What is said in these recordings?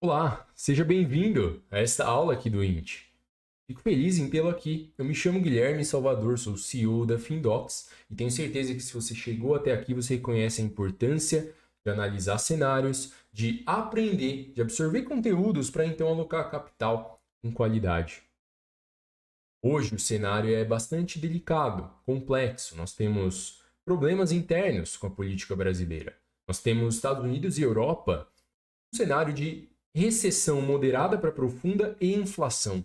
Olá, seja bem-vindo a esta aula aqui do INT. Fico feliz em tê-lo aqui. Eu me chamo Guilherme Salvador, sou o CEO da Findocs e tenho certeza que se você chegou até aqui, você reconhece a importância de analisar cenários, de aprender, de absorver conteúdos para então alocar capital com qualidade. Hoje o cenário é bastante delicado, complexo. Nós temos problemas internos com a política brasileira. Nós temos Estados Unidos e Europa, um cenário de recessão moderada para profunda e inflação.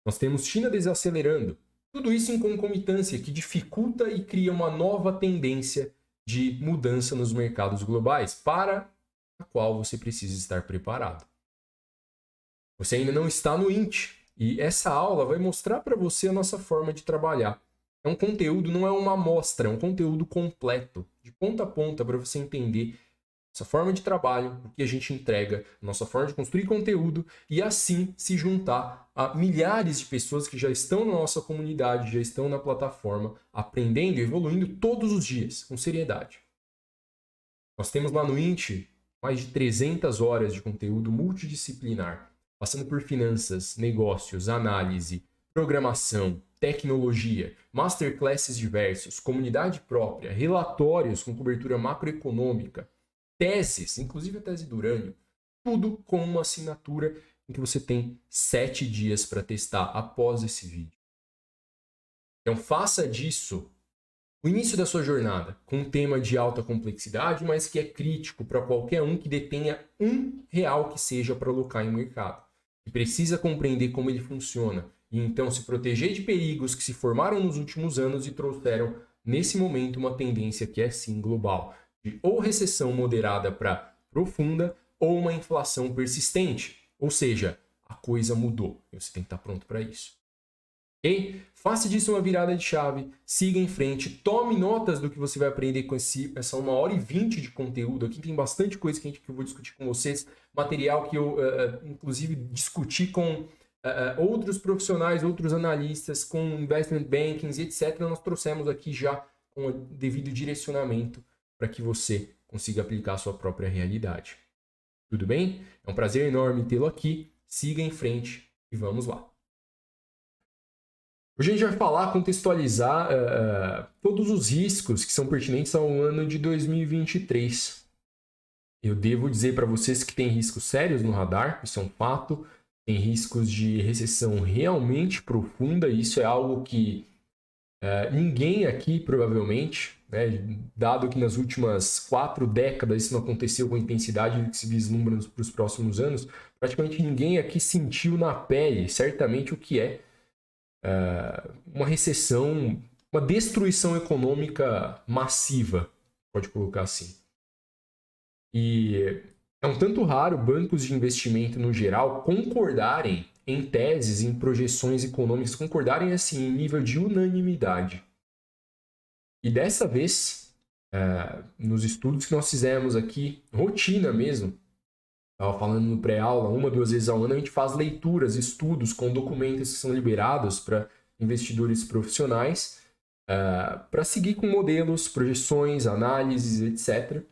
Nós temos China desacelerando. Tudo isso em concomitância que dificulta e cria uma nova tendência de mudança nos mercados globais para a qual você precisa estar preparado. Você ainda não está no INT e essa aula vai mostrar para você a nossa forma de trabalhar. É um conteúdo, não é uma amostra, é um conteúdo completo, de ponta a ponta, para você entender nossa forma de trabalho, o que a gente entrega, nossa forma de construir conteúdo e assim se juntar a milhares de pessoas que já estão na nossa comunidade, já estão na plataforma, aprendendo e evoluindo todos os dias, com seriedade. Nós temos lá no INT mais de 300 horas de conteúdo multidisciplinar, passando por finanças, negócios, análise, programação, tecnologia, masterclasses diversos, comunidade própria, relatórios com cobertura macroeconômica, teses, inclusive a tese do urânio, tudo com uma assinatura em que você tem 7 dias para testar após esse vídeo. Então faça disso o início da sua jornada com um tema de alta complexidade, mas que é crítico para qualquer um que detenha R$ 1 que seja para alocar em mercado. E precisa compreender como ele funciona e então se proteger de perigos que se formaram nos últimos anos e trouxeram, nesse momento, uma tendência que é sim global, de ou recessão moderada para profunda ou uma inflação persistente. Ou seja, a coisa mudou e você tem que estar pronto para isso. Ok? Faça disso uma virada de chave, siga em frente, tome notas do que você vai aprender com essa 1h20 de conteúdo. Aqui tem bastante coisa que eu vou discutir com vocês, material que eu, inclusive, discuti com outros profissionais, outros analistas, com investment bankings, etc. Nós trouxemos aqui já com o devido direcionamento para que você consiga aplicar a sua própria realidade. Tudo bem? É um prazer enorme tê-lo aqui. Siga em frente e vamos lá. Hoje a gente vai falar, contextualizar todos os riscos que são pertinentes ao ano de 2023. Eu devo dizer para vocês que tem riscos sérios no radar, isso é um fato. Tem riscos de recessão realmente profunda, isso é algo que ninguém aqui, provavelmente, né, dado que nas últimas 4 décadas isso não aconteceu com a intensidade que se vislumbra para os próximos anos, praticamente ninguém aqui sentiu na pele, certamente, o que é uma recessão, uma destruição econômica massiva, pode colocar assim. E é um tanto raro bancos de investimento no geral concordarem em teses, em projeções econômicas, concordarem assim em nível de unanimidade. E dessa vez, nos estudos que nós fizemos aqui, rotina mesmo, estava falando no pré-aula, 1 ou 2 vezes ao ano a gente faz leituras, estudos com documentos que são liberados para investidores profissionais, para seguir com modelos, projeções, análises, etc.,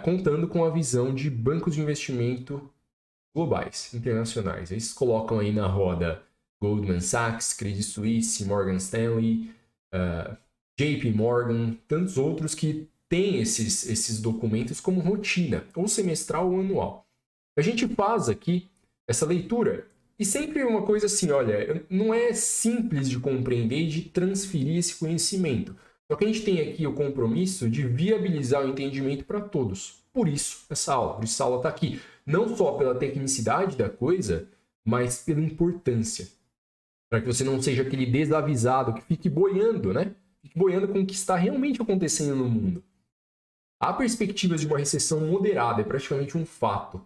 contando com a visão de bancos de investimento globais, internacionais. Eles colocam aí na roda Goldman Sachs, Credit Suisse, Morgan Stanley, JP Morgan, tantos outros que têm esses documentos como rotina, ou semestral ou anual. A gente faz aqui essa leitura e sempre uma coisa assim, olha, não é simples de compreender e de transferir esse conhecimento. Só que a gente tem aqui o compromisso de viabilizar o entendimento para todos. Por isso essa aula está aqui. Não só pela tecnicidade da coisa, mas pela importância. Para que você não seja aquele desavisado que fique boiando, né? Fique boiando com o que está realmente acontecendo no mundo. Há perspectivas de uma recessão moderada, é praticamente um fato.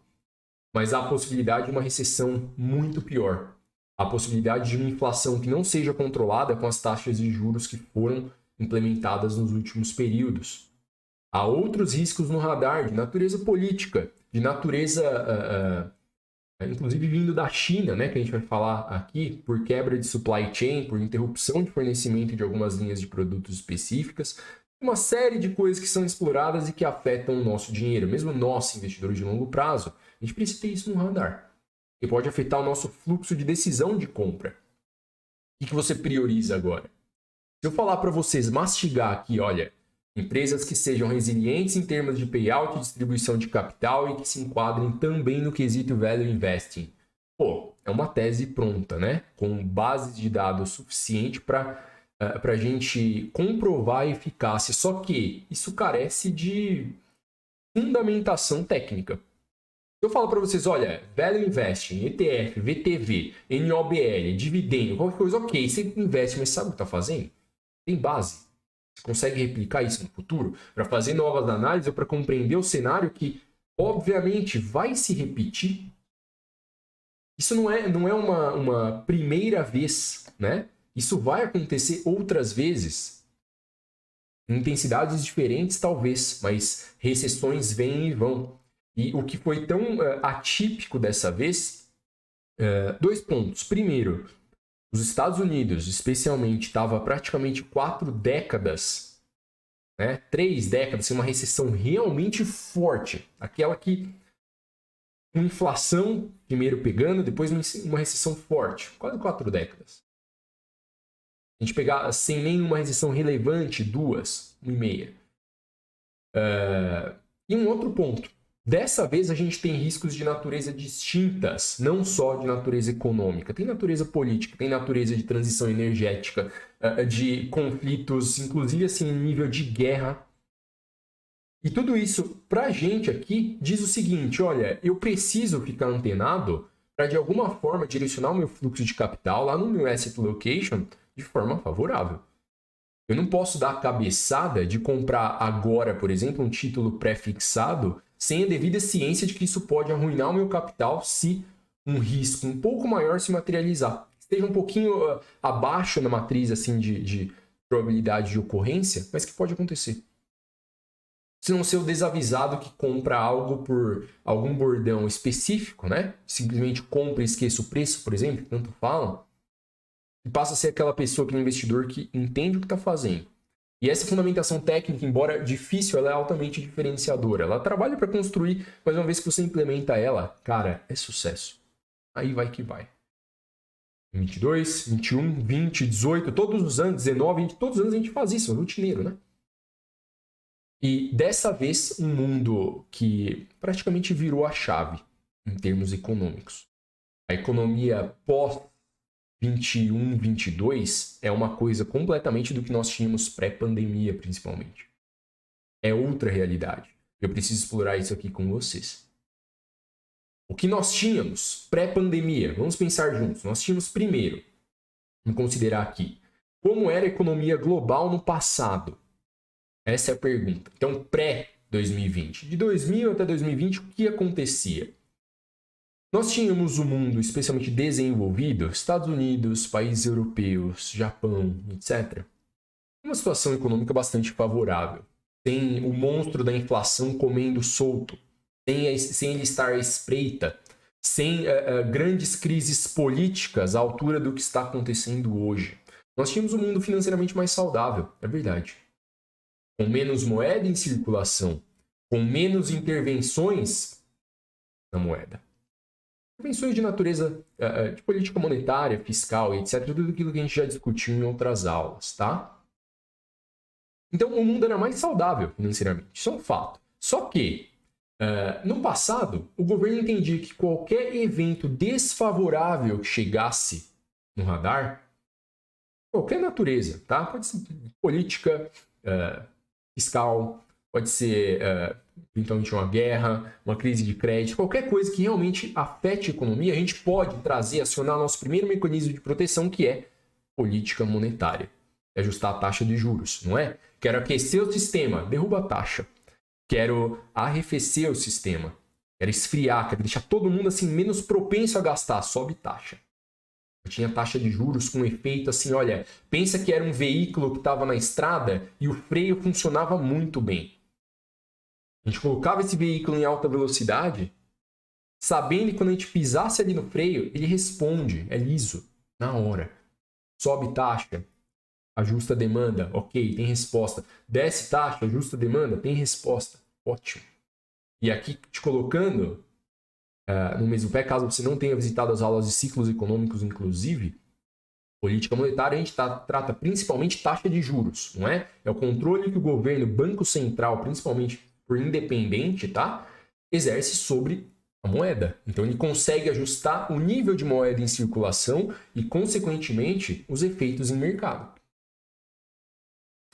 Mas há a possibilidade de uma recessão muito pior. Há a possibilidade de uma inflação que não seja controlada com as taxas de juros que foram implementadas nos últimos períodos. Há outros riscos no radar de natureza política, de natureza, inclusive vindo da China, né, que a gente vai falar aqui, por quebra de supply chain, por interrupção de fornecimento de algumas linhas de produtos específicas. Uma série de coisas que são exploradas e que afetam o nosso dinheiro. Mesmo nós, investidores de longo prazo, a gente precisa ter isso no radar. E pode afetar o nosso fluxo de decisão de compra. O que você prioriza agora? Se eu falar para vocês mastigar aqui, olha, empresas que sejam resilientes em termos de payout e distribuição de capital e que se enquadrem também no quesito value investing. Pô, é uma tese pronta, né? Com base de dados suficiente para a gente comprovar a eficácia. Só que isso carece de fundamentação técnica. Eu falo para vocês, olha, Value Investing, ETF, VTV, NOBL, dividendo, qualquer coisa, ok, você investe, mas sabe o que está fazendo? Tem base. Você consegue replicar isso no futuro para fazer novas análises ou para compreender o cenário que, obviamente, vai se repetir? Isso não é uma primeira vez, né? Isso vai acontecer outras vezes. Em intensidades diferentes, talvez, mas recessões vêm e vão. E o que foi tão atípico dessa vez, 2 pontos. Primeiro, os Estados Unidos, especialmente, estava praticamente 4 décadas, né? 3 décadas, uma recessão realmente forte. Aquela que, com inflação, primeiro pegando, depois uma recessão forte. Quase 4 décadas. A gente pegar sem nenhuma recessão relevante, 2, 1,5. E um outro ponto. Dessa vez a gente tem riscos de natureza distintas, não só de natureza econômica. Tem natureza política, tem natureza de transição energética, de conflitos, inclusive assim, em nível de guerra. E tudo isso, pra gente aqui, diz o seguinte, olha, eu preciso ficar antenado para de alguma forma direcionar o meu fluxo de capital lá no meu asset location de forma favorável. Eu não posso dar a cabeçada de comprar agora, por exemplo, um título pré-fixado sem a devida ciência de que isso pode arruinar o meu capital se um risco um pouco maior se materializar. Esteja um pouquinho abaixo na matriz assim, de probabilidade de ocorrência, mas que pode acontecer. Se não ser o desavisado que compra algo por algum bordão específico, né? Simplesmente compra e esqueça o preço, por exemplo, que tanto falam, e passa a ser aquela pessoa, aquele investidor que entende o que está fazendo. E essa fundamentação técnica, embora difícil, ela é altamente diferenciadora. Ela trabalha para construir, mas uma vez que você implementa ela, cara, é sucesso. Aí vai que vai. 22, 21, 20, 18, todos os anos, 19, 20, todos os anos a gente faz isso, é rotineiro, né? E dessa vez, um mundo que praticamente virou a chave em termos econômicos. A economia pós 21, 22 é uma coisa completamente do que nós tínhamos pré-pandemia, principalmente. É outra realidade. Eu preciso explorar isso aqui com vocês. O que nós tínhamos pré-pandemia, vamos pensar juntos. Nós tínhamos primeiro, vamos considerar aqui, como era a economia global no passado? Essa é a pergunta. Então, pré-2020. De 2000 até 2020, o que acontecia? Nós tínhamos o mundo especialmente desenvolvido, Estados Unidos, países europeus, Japão, etc. Uma situação econômica bastante favorável. Tem o monstro da inflação comendo solto, sem ele estar à espreita, sem grandes crises políticas à altura do que está acontecendo hoje. Nós tínhamos um mundo financeiramente mais saudável, é verdade. Com menos moeda em circulação, com menos intervenções na moeda. Intervenções de natureza de política monetária, fiscal, etc. Tudo aquilo que a gente já discutiu em outras aulas, tá? Então, o mundo era mais saudável financeiramente. Isso é um fato. Só que, no passado, o governo entendia que qualquer evento desfavorável que chegasse no radar, qualquer natureza, tá? Pode ser política, fiscal, pode ser eventualmente uma guerra, uma crise de crédito, qualquer coisa que realmente afete a economia, a gente pode trazer, acionar nosso primeiro mecanismo de proteção, que é política monetária. É ajustar a taxa de juros, não é? Quero aquecer o sistema, derruba a taxa. Quero arrefecer o sistema. Quero esfriar, quero deixar todo mundo assim menos propenso a gastar, sobe taxa. Eu tinha taxa de juros com efeito assim, olha, pensa que era um veículo que estava na estrada e o freio funcionava muito bem. A gente colocava esse veículo em alta velocidade, sabendo que quando a gente pisasse ali no freio, ele responde, é liso, na hora. Sobe taxa, ajusta a demanda, ok, tem resposta. Desce taxa, ajusta a demanda, tem resposta. Ótimo. E aqui te colocando no mesmo pé, caso você não tenha visitado as aulas de ciclos econômicos, inclusive, política monetária, a gente trata principalmente taxa de juros, não é? É o controle que o governo, o Banco Central, principalmente por independente, tá? Exerce sobre a moeda. Então, ele consegue ajustar o nível de moeda em circulação e, consequentemente, os efeitos em mercado.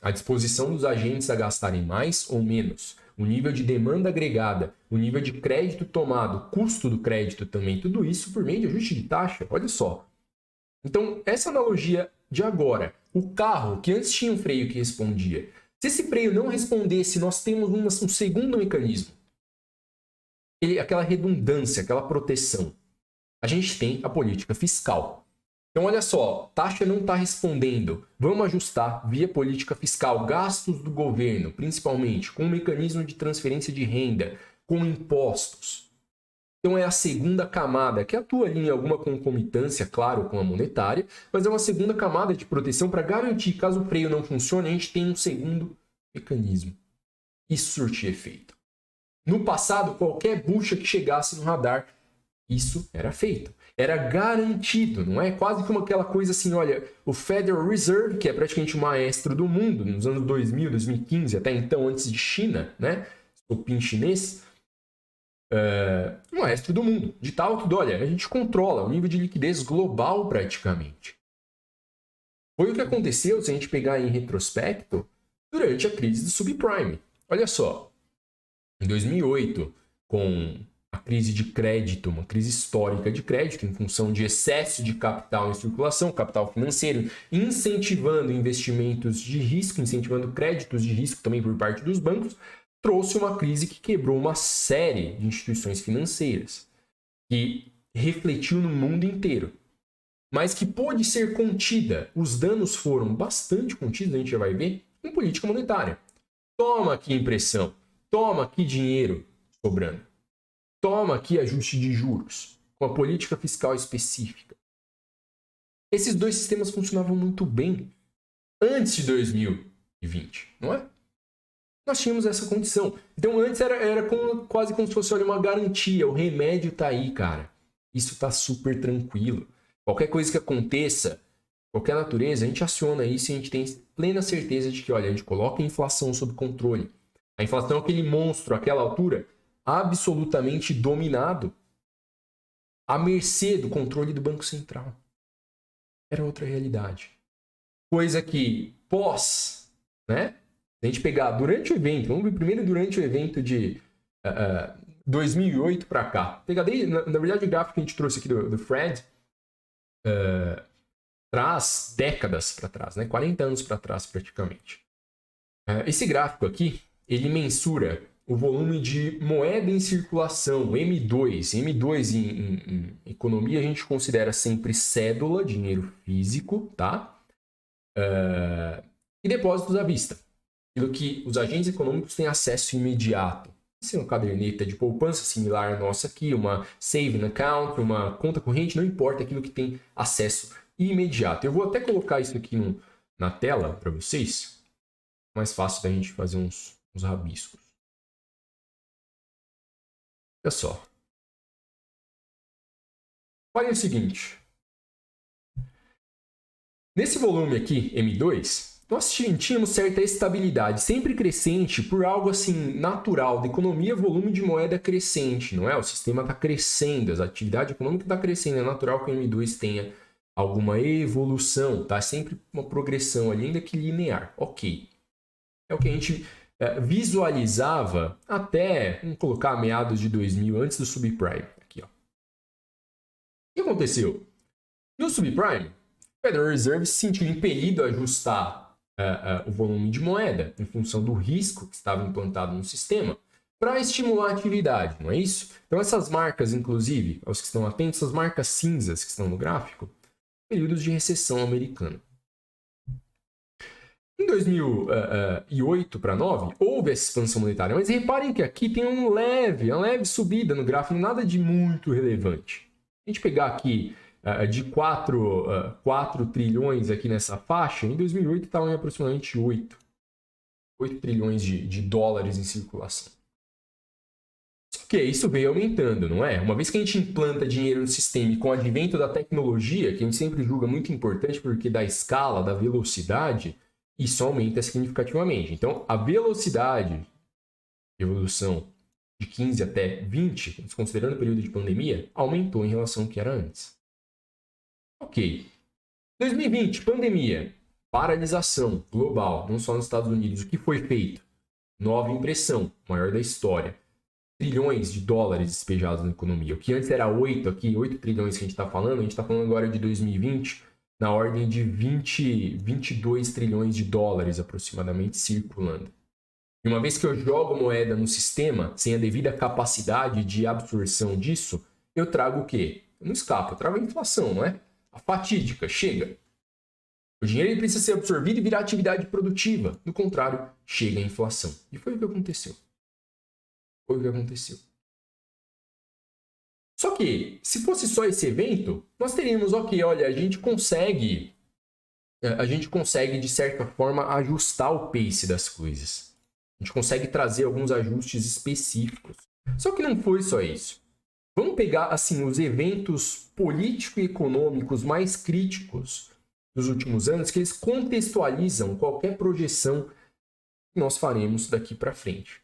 A disposição dos agentes a gastarem mais ou menos, o nível de demanda agregada, o nível de crédito tomado, o custo do crédito também, tudo isso por meio de ajuste de taxa. Olha só. Então, essa analogia de agora, o carro que antes tinha um freio que respondia, se esse freio não respondesse, nós temos um segundo mecanismo. Aquela redundância, aquela proteção. A gente tem a política fiscal. Então, olha só, taxa não está respondendo. Vamos ajustar via política fiscal gastos do governo, principalmente com um mecanismo de transferência de renda, com impostos. Então, é a segunda camada, que atua ali em alguma concomitância, claro, com a monetária, mas é uma segunda camada de proteção para garantir, caso o freio não funcione, a gente tem um segundo mecanismo. Isso surtir efeito. No passado, qualquer bucha que chegasse no radar, isso era feito. Era garantido, não é? Quase como aquela coisa assim, olha, o Federal Reserve, que é praticamente o maestro do mundo, nos anos 2000, 2015, até então, antes de China, né? O PIN chinês, o maestro do mundo. De tal tudo, olha, a gente controla o nível de liquidez global praticamente. Foi o que aconteceu, se a gente pegar em retrospecto, durante a crise do subprime. Olha só, em 2008, com a crise de crédito, uma crise histórica de crédito, em função de excesso de capital em circulação, capital financeiro, incentivando investimentos de risco, incentivando créditos de risco também por parte dos bancos, trouxe uma crise que quebrou uma série de instituições financeiras, que refletiu no mundo inteiro, mas que pôde ser contida. Os danos foram bastante contidos, a gente já vai ver, com política monetária. Toma aqui impressão, toma aqui dinheiro sobrando. Toma aqui ajuste de juros, com a política fiscal específica. Esses dois sistemas funcionavam muito bem antes de 2020, não é? Nós tínhamos essa condição. Então, antes era quase como se fosse uma garantia. O remédio está aí, cara. Isso está super tranquilo. Qualquer coisa que aconteça, qualquer natureza, a gente aciona isso e a gente tem plena certeza de que, olha, a gente coloca a inflação sob controle. A inflação é aquele monstro, àquela altura, absolutamente dominado, à mercê do controle do Banco Central. Era outra realidade. Coisa que pós, né? Se a gente pegar durante o evento, vamos ver primeiro durante o evento de 2008 para cá. Pegar na verdade o gráfico que a gente trouxe aqui do Fred traz décadas para trás, né? 40 anos para trás praticamente. Esse gráfico aqui, ele mensura o volume de moeda em circulação, M2. M2 em economia a gente considera sempre cédula, dinheiro físico, tá? E depósitos à vista. Aquilo que os agentes econômicos têm acesso imediato. Se é uma caderneta de poupança similar à nossa aqui, uma saving account, uma conta corrente, não importa, aquilo que tem acesso imediato. Eu vou até colocar isso aqui na tela para vocês. Mais fácil da gente fazer uns rabiscos. Olha só. Olha o seguinte. Nesse volume aqui, M2, nós tínhamos certa estabilidade, sempre crescente por algo assim natural, da economia, volume de moeda crescente, não é? O sistema está crescendo, a atividade econômica está crescendo, é natural que o M2 tenha alguma evolução, tá? Sempre uma progressão ali, ainda que linear, ok. É o que a gente visualizava até, vamos colocar, meados de 2000, antes do subprime. Aqui, ó. O que aconteceu? No subprime, o Federal Reserve se sentiu impelido a ajustar o volume de moeda em função do risco que estava implantado no sistema para estimular a atividade, não é isso? Então essas marcas, inclusive, aos que estão atentos, essas marcas cinzas que estão no gráfico, períodos de recessão americana. Em 2008 para 2009, houve essa expansão monetária, mas reparem que aqui tem uma leve subida no gráfico, nada de muito relevante. A gente pegar aqui de 4 trilhões aqui nessa faixa, em 2008 estavam em aproximadamente 8 trilhões de dólares em circulação. Só que isso veio aumentando, não é? Uma vez que a gente implanta dinheiro no sistema e com o advento da tecnologia, que a gente sempre julga muito importante porque dá escala, da velocidade, isso aumenta significativamente. Então, a velocidade de evolução de 15 até 20, considerando o período de pandemia, aumentou em relação ao que era antes. Ok. 2020, pandemia. Paralisação global, não só nos Estados Unidos. O que foi feito? Nova impressão, maior da história. Trilhões de dólares despejados na economia. O que antes era 8 trilhões que a gente está falando, a gente está falando agora de 2020, na ordem de 22 trilhões de dólares aproximadamente circulando. E uma vez que eu jogo moeda no sistema, sem a devida capacidade de absorção disso, eu trago o quê? Eu não escapo, eu trago a inflação, não é? A fatídica, chega. O dinheiro ele precisa ser absorvido e virar atividade produtiva. Do contrário, chega a inflação. E foi o que aconteceu. Só que, se fosse só esse evento, nós teríamos, olha, a gente consegue, de certa forma, ajustar o pace das coisas. A gente consegue trazer alguns ajustes específicos. Só que não foi só isso. Vamos pegar, assim, os eventos político e econômicos mais críticos dos últimos anos, que eles contextualizam qualquer projeção que nós faremos daqui para frente.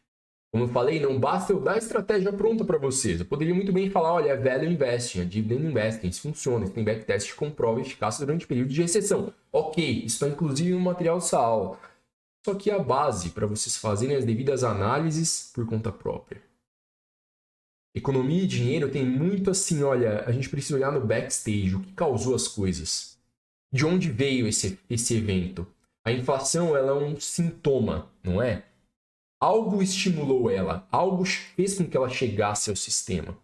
Como eu falei, não basta eu dar a estratégia pronta para vocês. Eu poderia muito bem falar, olha, é value investing, é dividend investing, isso funciona, isso tem backtest que comprova a eficácia durante período de recessão. Ok, isso está inclusive no material dessa aula. Só que a base para vocês fazerem as devidas análises por conta própria. Economia e dinheiro tem muito assim, olha, a gente precisa olhar no backstage, o que causou as coisas. De onde veio esse evento? A inflação ela é um sintoma, não é? Algo estimulou ela, algo fez com que ela chegasse ao sistema.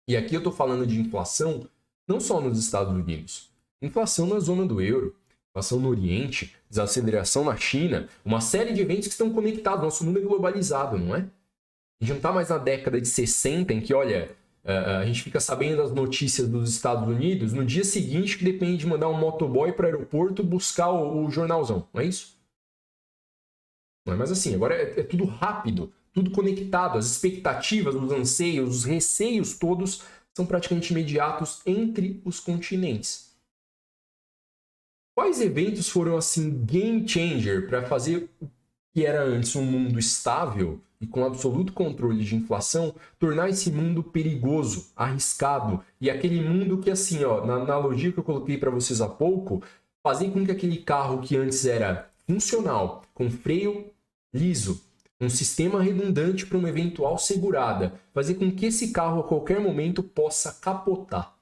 E aqui eu estou falando de inflação não só nos Estados Unidos. Inflação na zona do euro, inflação no Oriente, desaceleração na China, uma série de eventos que estão conectados. Nosso mundo é globalizado, não é? A gente não está mais na década de 60 em que, olha, a gente fica sabendo das notícias dos Estados Unidos no dia seguinte que depende de mandar um motoboy para o aeroporto buscar o jornalzão, não é isso? Não é mais assim, agora é tudo rápido, tudo conectado, as expectativas, os anseios, os receios todos são praticamente imediatos entre os continentes. Quais eventos foram assim game changer para fazer o que era antes um mundo estável e com absoluto controle de inflação, tornar esse mundo perigoso, arriscado e aquele mundo que assim, ó, na analogia que eu coloquei para vocês há pouco, fazia com que aquele carro que antes era funcional, com freio liso, um sistema redundante para uma eventual segurada, fazer com que esse carro a qualquer momento possa capotar.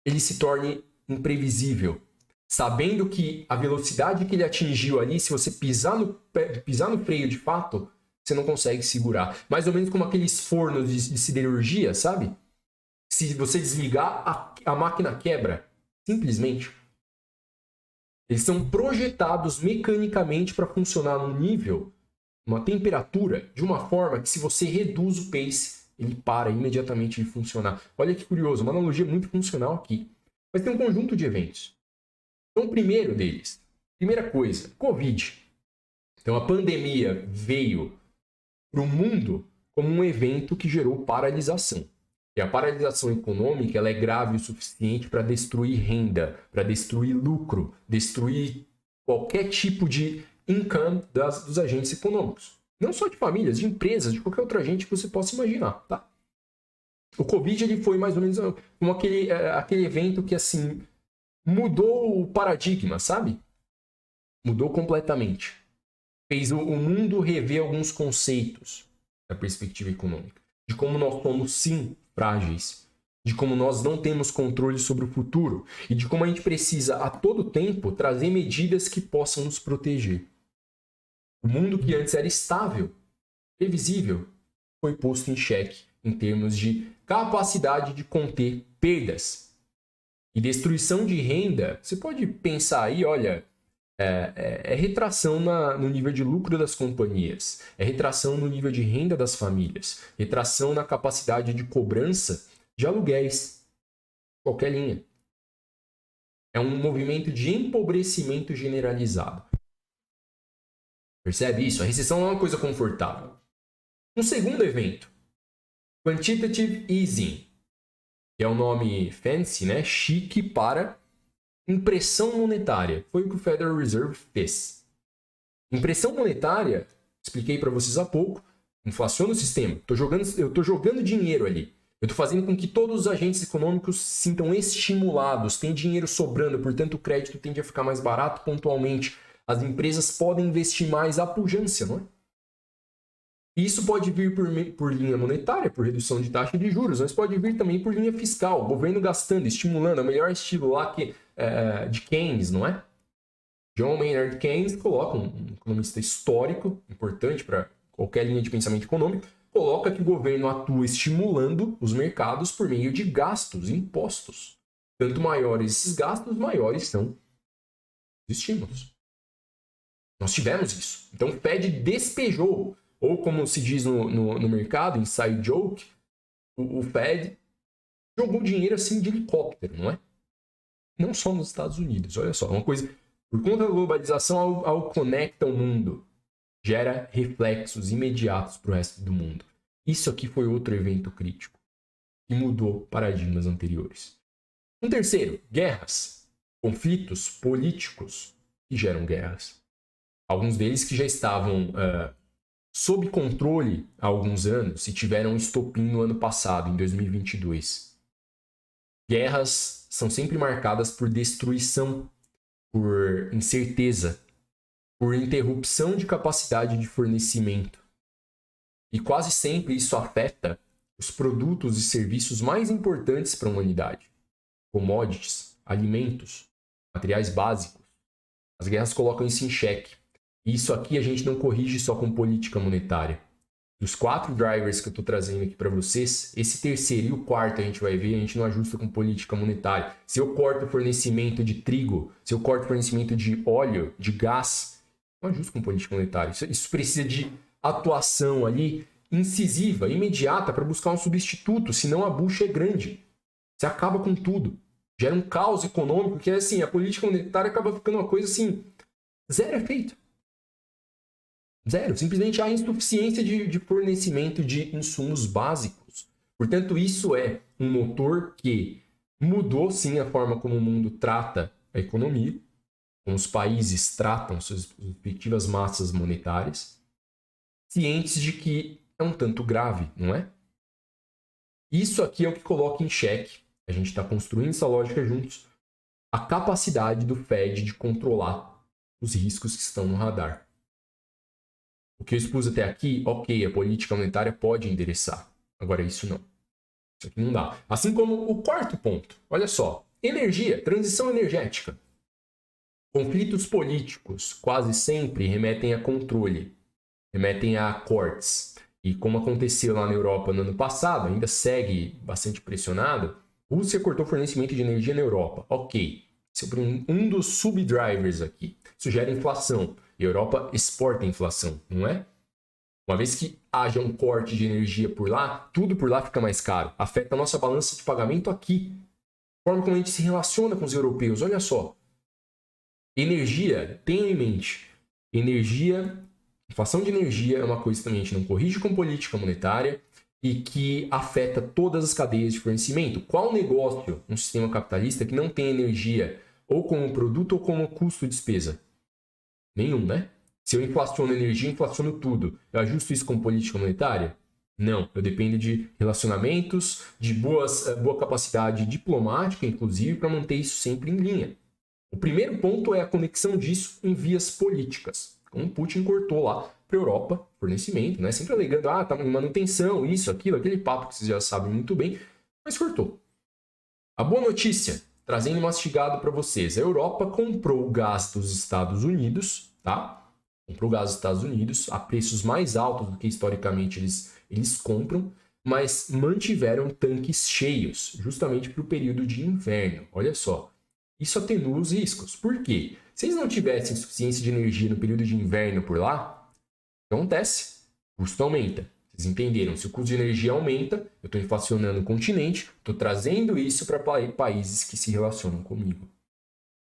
Ele se torne imprevisível, sabendo que a velocidade que ele atingiu ali, se você pisar no freio de fato, você não consegue segurar. Mais ou menos como aqueles fornos de siderurgia, sabe? Se você desligar, a máquina quebra, simplesmente. Eles são projetados mecanicamente para funcionar num nível, uma temperatura, de uma forma que se você reduz o pace, ele para imediatamente de funcionar. Olha que curioso, uma analogia muito funcional aqui. Mas tem um conjunto de eventos. Então, o primeiro deles, primeira coisa, Covid. Então, a pandemia veio para o mundo como um evento que gerou paralisação. E a paralisação econômica ela é grave o suficiente para destruir renda, para destruir lucro, destruir qualquer tipo de income dos agentes econômicos. Não só de famílias, de empresas, de qualquer outro agente que você possa imaginar. Tá? O Covid ele foi mais ou menos como aquele evento que assim mudou o paradigma, sabe? Mudou completamente. Fez o mundo rever alguns conceitos da perspectiva econômica. De como nós somos, sim, frágeis. De como nós não temos controle sobre o futuro. E de como a gente precisa, a todo tempo, trazer medidas que possam nos proteger. O mundo que antes era estável, previsível, foi posto em xeque em termos de capacidade de conter perdas. E destruição de renda, você pode pensar aí, olha, é retração no nível de lucro das companhias, é retração no nível de renda das famílias, retração na capacidade de cobrança de aluguéis. Qualquer linha. É um movimento de empobrecimento generalizado. Percebe isso? A recessão não é uma coisa confortável. Um segundo evento, Quantitative Easing, que é um nome fancy, né? Chique para impressão monetária. Foi o que o Federal Reserve fez. Impressão monetária, expliquei para vocês há pouco, inflaciona o sistema. Eu estou jogando dinheiro ali. Eu estou fazendo com que todos os agentes econômicos se sintam estimulados, tem dinheiro sobrando, portanto o crédito tende a ficar mais barato pontualmente. As empresas podem investir mais à pujança, não é? Isso pode vir por linha monetária, por redução de taxa de juros, mas pode vir também por linha fiscal, o governo gastando, estimulando, é o melhor estilo lá de Keynes, não é? John Maynard Keynes coloca, um economista histórico, importante para qualquer linha de pensamento econômico, coloca que o governo atua estimulando os mercados por meio de gastos, impostos. Quanto maiores esses gastos, maiores são os estímulos. Nós tivemos isso. Então o Fed despejou, ou como se diz no mercado, inside joke, o Fed jogou dinheiro assim de helicóptero, não é? Não só nos Estados Unidos, olha só, uma coisa, por conta da globalização, ao conecta o mundo, gera reflexos imediatos para o resto do mundo. Isso aqui foi outro evento crítico, que mudou paradigmas anteriores. Um terceiro, guerras, conflitos políticos que geram guerras. Alguns deles que já estavam sob controle há alguns anos e tiveram um estopim no ano passado, em 2022. Guerras são sempre marcadas por destruição, por incerteza, por interrupção de capacidade de fornecimento. E quase sempre isso afeta os produtos e serviços mais importantes para a humanidade. Commodities, alimentos, materiais básicos. As guerras colocam isso em xeque. E isso aqui a gente não corrige só com política monetária. Dos 4 drivers que eu estou trazendo aqui para vocês, esse terceiro e o quarto a gente vai ver, a gente não ajusta com política monetária. Se eu corto o fornecimento de trigo, se eu corto o fornecimento de óleo, de gás, não ajusto com política monetária. Isso precisa de atuação ali incisiva, imediata, para buscar um substituto, senão a bucha é grande. Você acaba com tudo. Gera um caos econômico que é assim, a política monetária acaba ficando uma coisa assim, zero efeito. Zero. Simplesmente há insuficiência de fornecimento de insumos básicos. Portanto, isso é um motor que mudou, sim, a forma como o mundo trata a economia, como os países tratam suas respectivas massas monetárias, cientes de que é um tanto grave, não é? Isso aqui é o que coloca em xeque, a gente está construindo essa lógica juntos, a capacidade do Fed de controlar os riscos que estão no radar. O que eu expus até aqui, ok, a política monetária pode endereçar. Agora isso não. Isso aqui não dá. Assim como o quarto ponto. Olha só. Energia, transição energética. Conflitos políticos quase sempre remetem a controle. Remetem a cortes. E como aconteceu lá na Europa no ano passado, ainda segue bastante pressionado, Rússia cortou fornecimento de energia na Europa. Ok. Isso é um dos subdrivers aqui. Isso gera inflação. E a Europa exporta a inflação, não é? Uma vez que haja um corte de energia por lá, tudo por lá fica mais caro. Afeta a nossa balança de pagamento aqui. A forma como a gente se relaciona com os europeus. Olha só. Energia, tenha em mente. Inflação de energia é uma coisa que também a gente não corrige com política monetária e que afeta todas as cadeias de fornecimento. Qual negócio, um sistema capitalista, que não tem energia ou como produto ou como custo de despesa? Nenhum, né? Se eu inflaciono energia, inflaciono tudo. Eu ajusto isso com política monetária? Não. Eu dependo de relacionamentos, de boa capacidade diplomática, inclusive, para manter isso sempre em linha. O primeiro ponto é a conexão disso em vias políticas. Como Putin cortou lá para a Europa fornecimento, né? Sempre alegando, tá em manutenção, isso, aquilo, aquele papo que vocês já sabem muito bem, mas cortou. A boa notícia, trazendo mastigado para vocês, a Europa comprou o gás dos Estados Unidos, tá? Comprou gás dos Estados Unidos a preços mais altos do que historicamente eles compram, mas mantiveram tanques cheios, justamente para o período de inverno. Olha só, isso atenua os riscos. Por quê? Se eles não tivessem suficiência de energia no período de inverno por lá, o que acontece? O custo aumenta. Vocês entenderam? Se o custo de energia aumenta, eu estou inflacionando o continente, estou trazendo isso para países que se relacionam comigo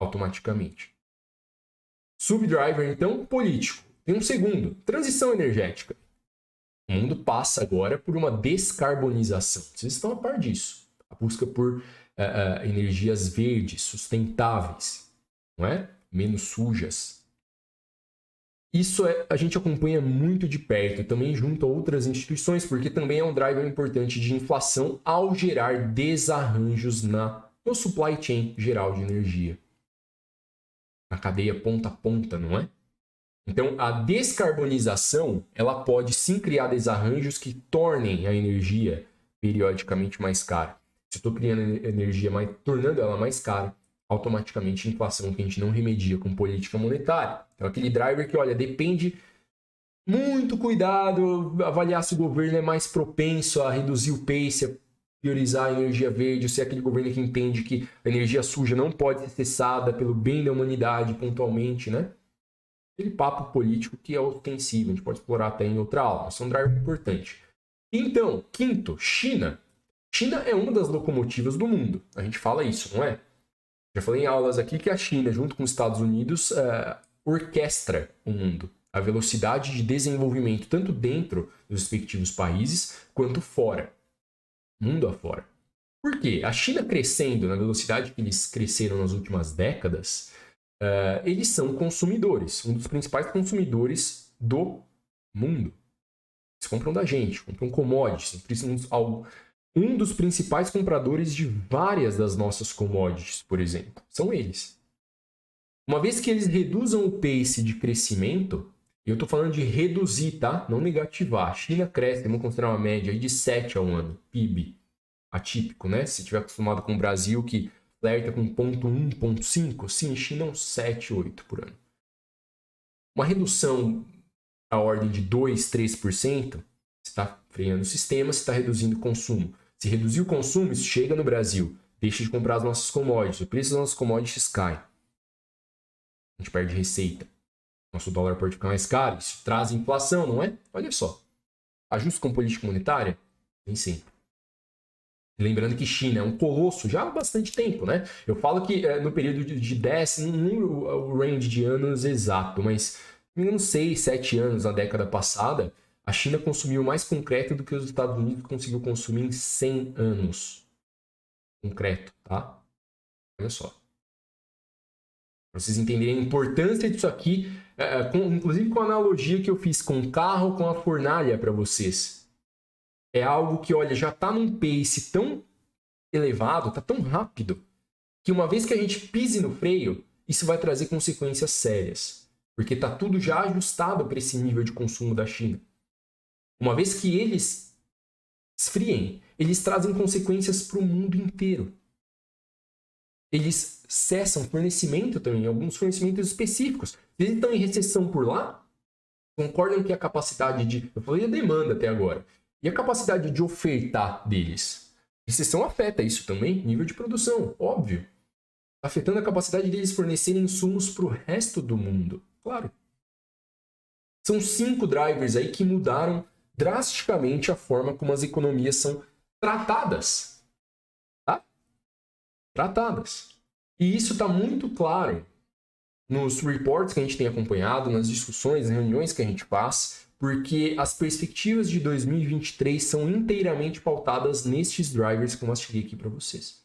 automaticamente. Subdriver, então, político. Tem um segundo, transição energética. O mundo passa agora por uma descarbonização. Vocês estão a par disso. A busca por energias verdes, sustentáveis, não é? Menos sujas. Isso a gente acompanha muito de perto e também junto a outras instituições, porque também é um driver importante de inflação ao gerar desarranjos no supply chain geral de energia. Na cadeia ponta a ponta, não é? Então, a descarbonização, ela pode sim criar desarranjos que tornem a energia periodicamente mais cara. Se eu estou criando energia, tornando ela mais cara, automaticamente inflação que a gente não remedia com política monetária. Então, aquele driver que, olha, depende muito cuidado, avaliar se o governo é mais propenso a reduzir o pace, a priorizar a energia verde, ou se é aquele governo que entende que a energia suja não pode ser cessada pelo bem da humanidade pontualmente, né? Aquele papo político que é ostensivo, a gente pode explorar até em outra aula, mas é um driver importante. Então, quinto, China. China é uma das locomotivas do mundo. A gente fala isso, não é? Já falei em aulas aqui que a China, junto com os Estados Unidos, orquestra o mundo. A velocidade de desenvolvimento, tanto dentro dos respectivos países, quanto fora. Mundo afora. Por quê? A China crescendo na velocidade que eles cresceram nas últimas décadas, eles são consumidores, um dos principais consumidores do mundo. Eles compram da gente, compram commodities, um dos principais compradores de várias das nossas commodities, por exemplo, são eles. Uma vez que eles reduzam o pace de crescimento, eu estou falando de reduzir, tá? Não negativar. A China cresce, vamos considerar uma média aí de 7 ao ano, PIB. Atípico, né? Se estiver acostumado com o Brasil, que flerta com 0,1, 0,5, sim, China é uns 7, 8 por ano. Uma redução à ordem de 2, 3%, você está freando o sistema, você está reduzindo o consumo. Se reduzir o consumo, isso chega no Brasil, deixa de comprar as nossas commodities, o preço das nossas commodities cai. A gente perde receita. Nosso dólar pode ficar mais caro, isso traz inflação, não é? Olha só. Ajuste com política monetária? Nem sempre. Lembrando que China é um colosso já há bastante tempo, né? Eu falo que no período de 10, não lembro o range de anos exato, mas em 6, 7 anos na década passada, a China consumiu mais concreto do que os Estados Unidos conseguiu consumir em 100 anos. Concreto, tá? Olha só. Para vocês entenderem a importância disso aqui, inclusive com a analogia que eu fiz com o carro, com a fornalha para vocês. É algo que, olha, já está num pace tão elevado, está tão rápido, que uma vez que a gente pise no freio, isso vai trazer consequências sérias. Porque está tudo já ajustado para esse nível de consumo da China. Uma vez que eles esfriem, eles trazem consequências para o mundo inteiro. Eles cessam fornecimento também, alguns fornecimentos específicos. Eles estão em recessão por lá, concordam que a capacidade de... Eu falei a demanda até agora. E a capacidade de ofertar deles? Recessão afeta isso também, nível de produção, óbvio. Afetando a capacidade deles fornecerem insumos para o resto do mundo, claro. São 5 drivers aí que mudaram drasticamente a forma como as economias são tratadas. Tá? Tratadas. E isso está muito claro nos reports que a gente tem acompanhado, nas discussões, nas reuniões que a gente faz, porque as perspectivas de 2023 são inteiramente pautadas nestes drivers que eu mostrei aqui para vocês.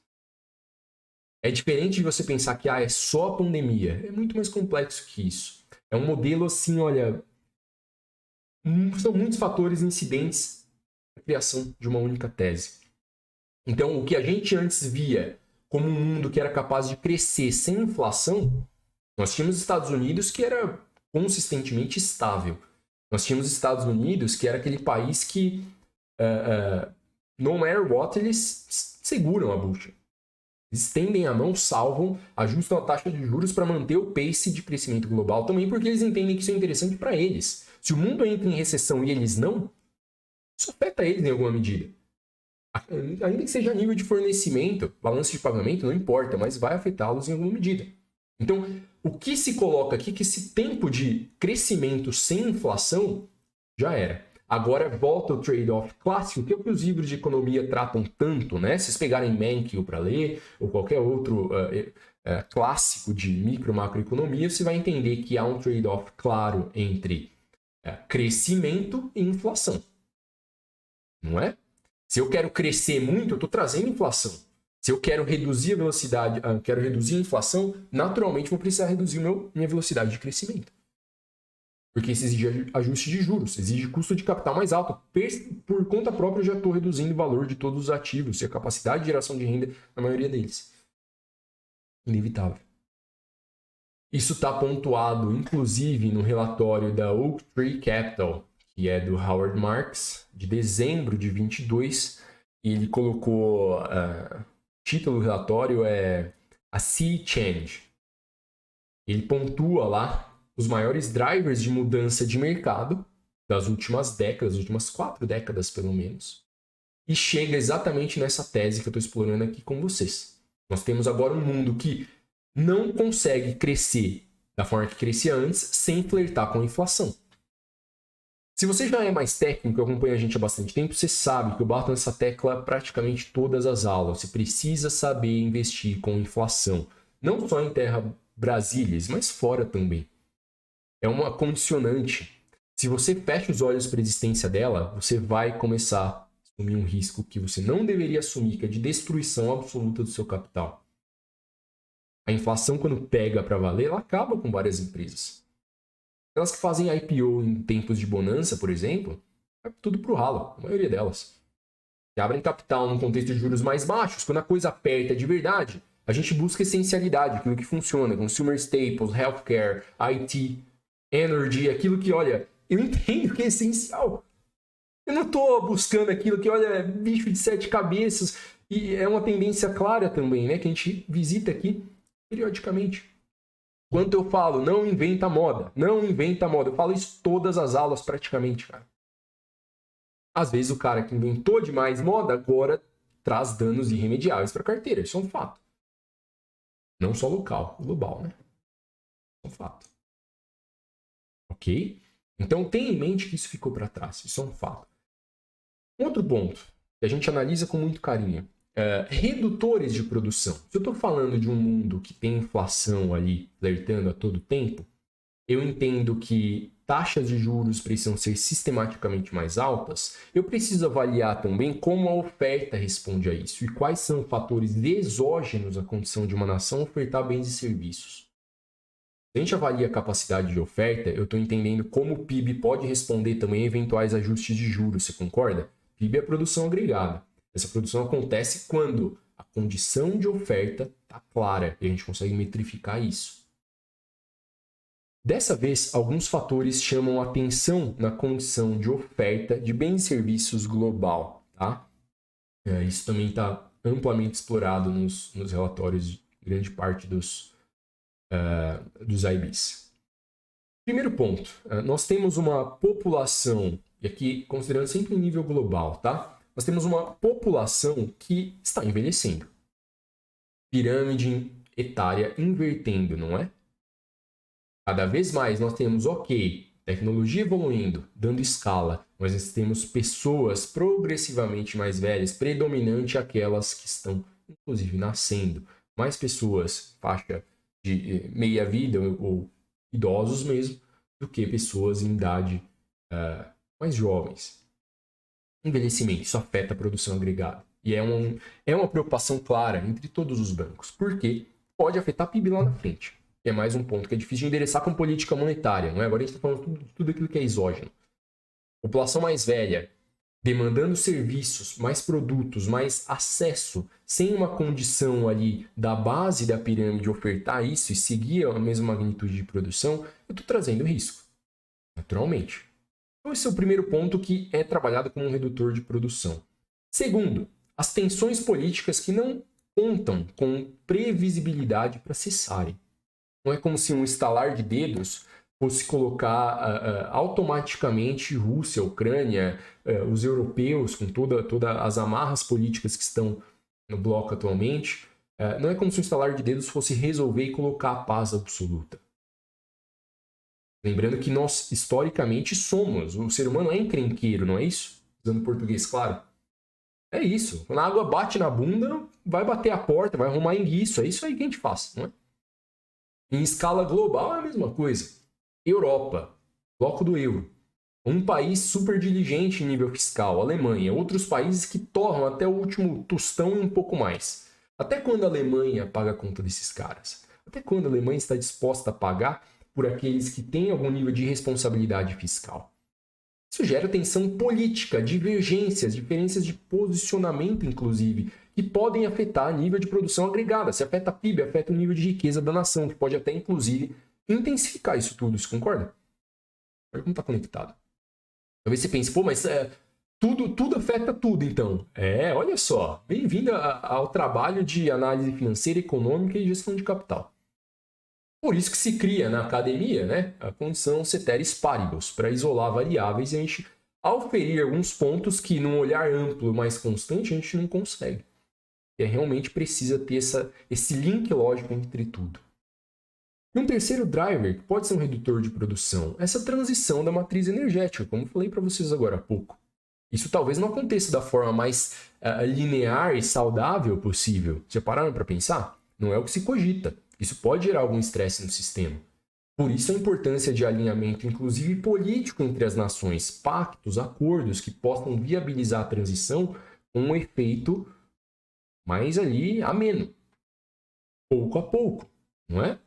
É diferente de você pensar que é só a pandemia. É muito mais complexo que isso. É um modelo assim, olha... São muitos fatores incidentes na criação de uma única tese. Então, o que a gente antes via como um mundo que era capaz de crescer sem inflação, nós tínhamos Estados Unidos que era consistentemente estável. Nós tínhamos Estados Unidos, que era aquele país que, no matter what, eles seguram a bucha. Eles estendem a mão, salvam, ajustam a taxa de juros para manter o pace de crescimento global também, porque eles entendem que isso é interessante para eles. Se o mundo entra em recessão e eles não, isso afeta eles em alguma medida. Ainda que seja nível de fornecimento, balanço de pagamento, não importa, mas vai afetá-los em alguma medida. Então, o que se coloca aqui é que esse tempo de crescimento sem inflação já era. Agora volta o trade-off clássico, que é o que os livros de economia tratam tanto, né? Se vocês pegarem Mankiw para ler, ou qualquer outro clássico de micro macroeconomia, você vai entender que há um trade-off claro entre crescimento e inflação. Não é? Se eu quero crescer muito, eu estou trazendo inflação. Se eu quero reduzir a velocidade, quero reduzir a inflação, naturalmente vou precisar reduzir minha velocidade de crescimento. Porque isso exige ajuste de juros, exige custo de capital mais alto. Por conta própria, eu já estou reduzindo o valor de todos os ativos e a capacidade de geração de renda na maioria deles. Inevitável. Isso está pontuado, inclusive, no relatório da Oaktree Capital, que é do Howard Marks, de dezembro de 22. E ele colocou... o título do relatório é A Sea Change. Ele pontua lá os maiores drivers de mudança de mercado das últimas décadas, das últimas 4 décadas pelo menos, e chega exatamente nessa tese que eu estou explorando aqui com vocês. Nós temos agora um mundo que não consegue crescer da forma que crescia antes sem flertar com a inflação. Se você já é mais técnico e acompanha a gente há bastante tempo, você sabe que eu bato nessa tecla praticamente todas as aulas. Você precisa saber investir com inflação, não só em terra Brasília, mas fora também. É uma condicionante. Se você fecha os olhos para a existência dela, você vai começar a assumir um risco que você não deveria assumir, que é de destruição absoluta do seu capital. A inflação, quando pega para valer, ela acaba com várias empresas. Aquelas que fazem IPO em tempos de bonança, por exemplo, vai tudo para o ralo, a maioria delas. Que abrem capital num contexto de juros mais baixos, quando a coisa aperta de verdade, a gente busca essencialidade, aquilo que funciona, consumer staples, healthcare, IT, energy, aquilo que, olha, eu entendo que é essencial. Eu não estou buscando aquilo que, olha, é bicho de 7 cabeças. E é uma tendência clara também, né? Que a gente visita aqui periodicamente. Quando eu falo, não inventa moda, não inventa moda. Eu falo isso todas as aulas praticamente, cara. Às vezes o cara que inventou demais moda agora traz danos irremediáveis para a carteira. Isso é um fato. Não só local, global, né? É um fato. Ok? Então tenha em mente que isso ficou para trás. Isso é um fato. Outro ponto que a gente analisa com muito carinho. Redutores de produção. Se eu estou falando de um mundo que tem inflação ali flertando a todo tempo, eu entendo que taxas de juros precisam ser sistematicamente mais altas, eu preciso avaliar também como a oferta responde a isso e quais são fatores exógenos à condição de uma nação ofertar bens e serviços. Se a gente avalia a capacidade de oferta, eu estou entendendo como o PIB pode responder também a eventuais ajustes de juros, você concorda? PIB é a produção agregada. Essa produção acontece quando a condição de oferta está clara e a gente consegue metrificar isso. Dessa vez, alguns fatores chamam a atenção na condição de oferta de bens e serviços global. Tá? Isso também está amplamente explorado nos relatórios de grande parte dos IBs. Primeiro ponto, nós temos uma população, e aqui considerando sempre em nível global, tá? Nós temos uma população que está envelhecendo. Pirâmide etária invertendo, não é? Cada vez mais nós temos, tecnologia evoluindo, dando escala, mas nós temos pessoas progressivamente mais velhas, predominante aquelas que estão, inclusive, nascendo. Mais pessoas, faixa de meia-vida ou idosos mesmo, do que pessoas em idade mais jovens. Envelhecimento, isso afeta a produção agregada. E é uma preocupação clara entre todos os bancos, porque pode afetar PIB lá na frente. Que é mais um ponto que é difícil de endereçar com política monetária. Não é? Agora a gente está falando de tudo aquilo que é exógeno. População mais velha, demandando serviços, mais produtos, mais acesso, sem uma condição ali da base da pirâmide ofertar isso e seguir a mesma magnitude de produção, eu estou trazendo risco, naturalmente. Então esse é o primeiro ponto que é trabalhado como um redutor de produção. Segundo, as tensões políticas que não contam com previsibilidade para cessarem. Não é como se um estalar de dedos fosse colocar automaticamente Rússia, Ucrânia, os europeus, com todas as amarras políticas que estão no bloco atualmente, não é como se um estalar de dedos fosse resolver e colocar a paz absoluta. Lembrando que nós, historicamente, somos. O ser humano é encrenqueiro, não é isso? Usando português claro. É isso. Quando a água bate na bunda, vai bater a porta, vai arrumar enguiço. É isso aí que a gente faz, não é? Em escala global é a mesma coisa. Europa, bloco do euro. Um país super diligente em nível fiscal, Alemanha. Outros países que torram até o último tostão e um pouco mais. Até quando a Alemanha paga a conta desses caras? Até quando a Alemanha está disposta a pagar por aqueles que têm algum nível de responsabilidade fiscal? Isso gera tensão política, divergências, diferenças de posicionamento, inclusive, que podem afetar a nível de produção agregada. Se afeta a PIB, afeta o nível de riqueza da nação, que pode até, inclusive, intensificar isso tudo. Você concorda? Olha como está conectado. Talvez você pense, pô, mas tudo afeta tudo, então. Olha só. Bem-vindo ao trabalho de análise financeira, econômica e gestão de capital. Por isso que se cria na academia, né, a condição ceteris paribus, para isolar variáveis e a gente auferir alguns pontos que, num olhar amplo mais constante, a gente não consegue. E realmente precisa ter esse link lógico entre tudo. E um terceiro driver, que pode ser um redutor de produção, é essa transição da matriz energética, como eu falei para vocês agora há pouco. Isso talvez não aconteça da forma mais linear e saudável possível. Já pararam para pensar? Não é o que se cogita. Isso pode gerar algum estresse no sistema. Por isso a importância de alinhamento, inclusive político, entre as nações, pactos, acordos que possam viabilizar a transição com um efeito mais ali ameno, pouco a pouco, não é?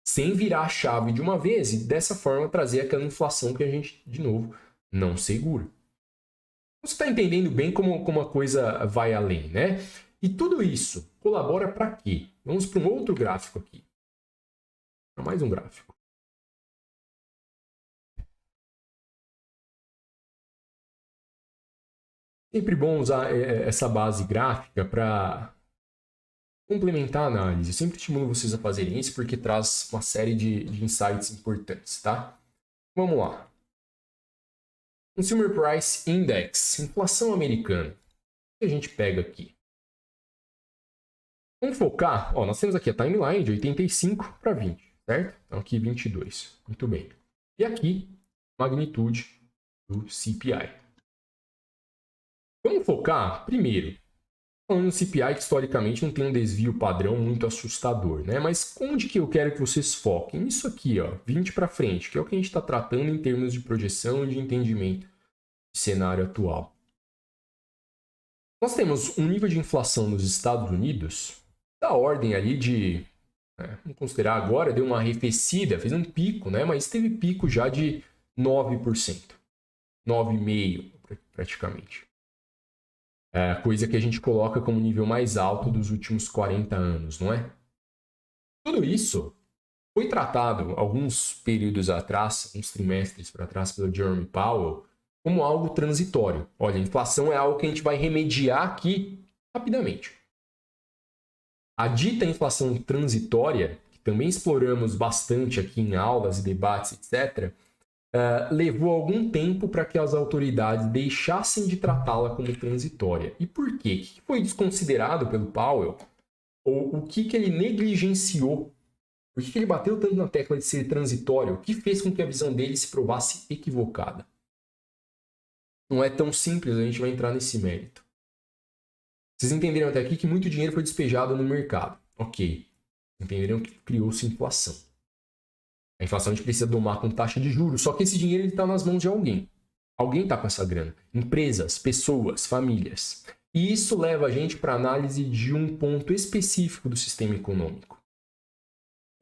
Sem virar a chave de uma vez e dessa forma trazer aquela inflação que a gente, de novo, não segura. Você está entendendo bem como a coisa vai além, né? E tudo isso colabora para quê? Vamos para um outro gráfico aqui. Para mais um gráfico. Sempre bom usar essa base gráfica para complementar a análise. Eu sempre estimulo vocês a fazerem isso porque traz uma série de insights importantes, tá? Vamos lá. Consumer Price Index, inflação americana. O que a gente pega aqui? Vamos focar, nós temos aqui a timeline de 85 para 20, certo? Então aqui 22, muito bem. E aqui, magnitude do CPI. Vamos focar, primeiro, falando no CPI que historicamente não tem um desvio padrão muito assustador, né? Mas onde que eu quero que vocês foquem? Nisso aqui, 20 para frente, que é o que a gente está tratando em termos de projeção e de entendimento de cenário atual. Nós temos um nível de inflação nos Estados Unidos da ordem ali de, vamos considerar agora, deu uma arrefecida, fez um pico, né? Mas teve pico já de 9%, 9,5% praticamente. Coisa que a gente coloca como nível mais alto dos últimos 40 anos, não é? Tudo isso foi tratado alguns períodos atrás, uns trimestres para trás, pelo Jerome Powell, como algo transitório. Olha, a inflação é algo que a gente vai remediar aqui rapidamente. A dita inflação transitória, que também exploramos bastante aqui em aulas e debates, etc., levou algum tempo para que as autoridades deixassem de tratá-la como transitória. E por quê? O que foi desconsiderado pelo Powell? Ou o que ele negligenciou? Por que ele bateu tanto na tecla de ser transitório? O que fez com que a visão dele se provasse equivocada? Não é tão simples, a gente vai entrar nesse mérito. Vocês entenderam até aqui que muito dinheiro foi despejado no mercado. Ok. Entenderam que criou-se inflação. A inflação a gente precisa domar com taxa de juros, só que esse dinheiro está nas mãos de alguém. Alguém está com essa grana. Empresas, pessoas, famílias. E isso leva a gente para a análise de um ponto específico do sistema econômico,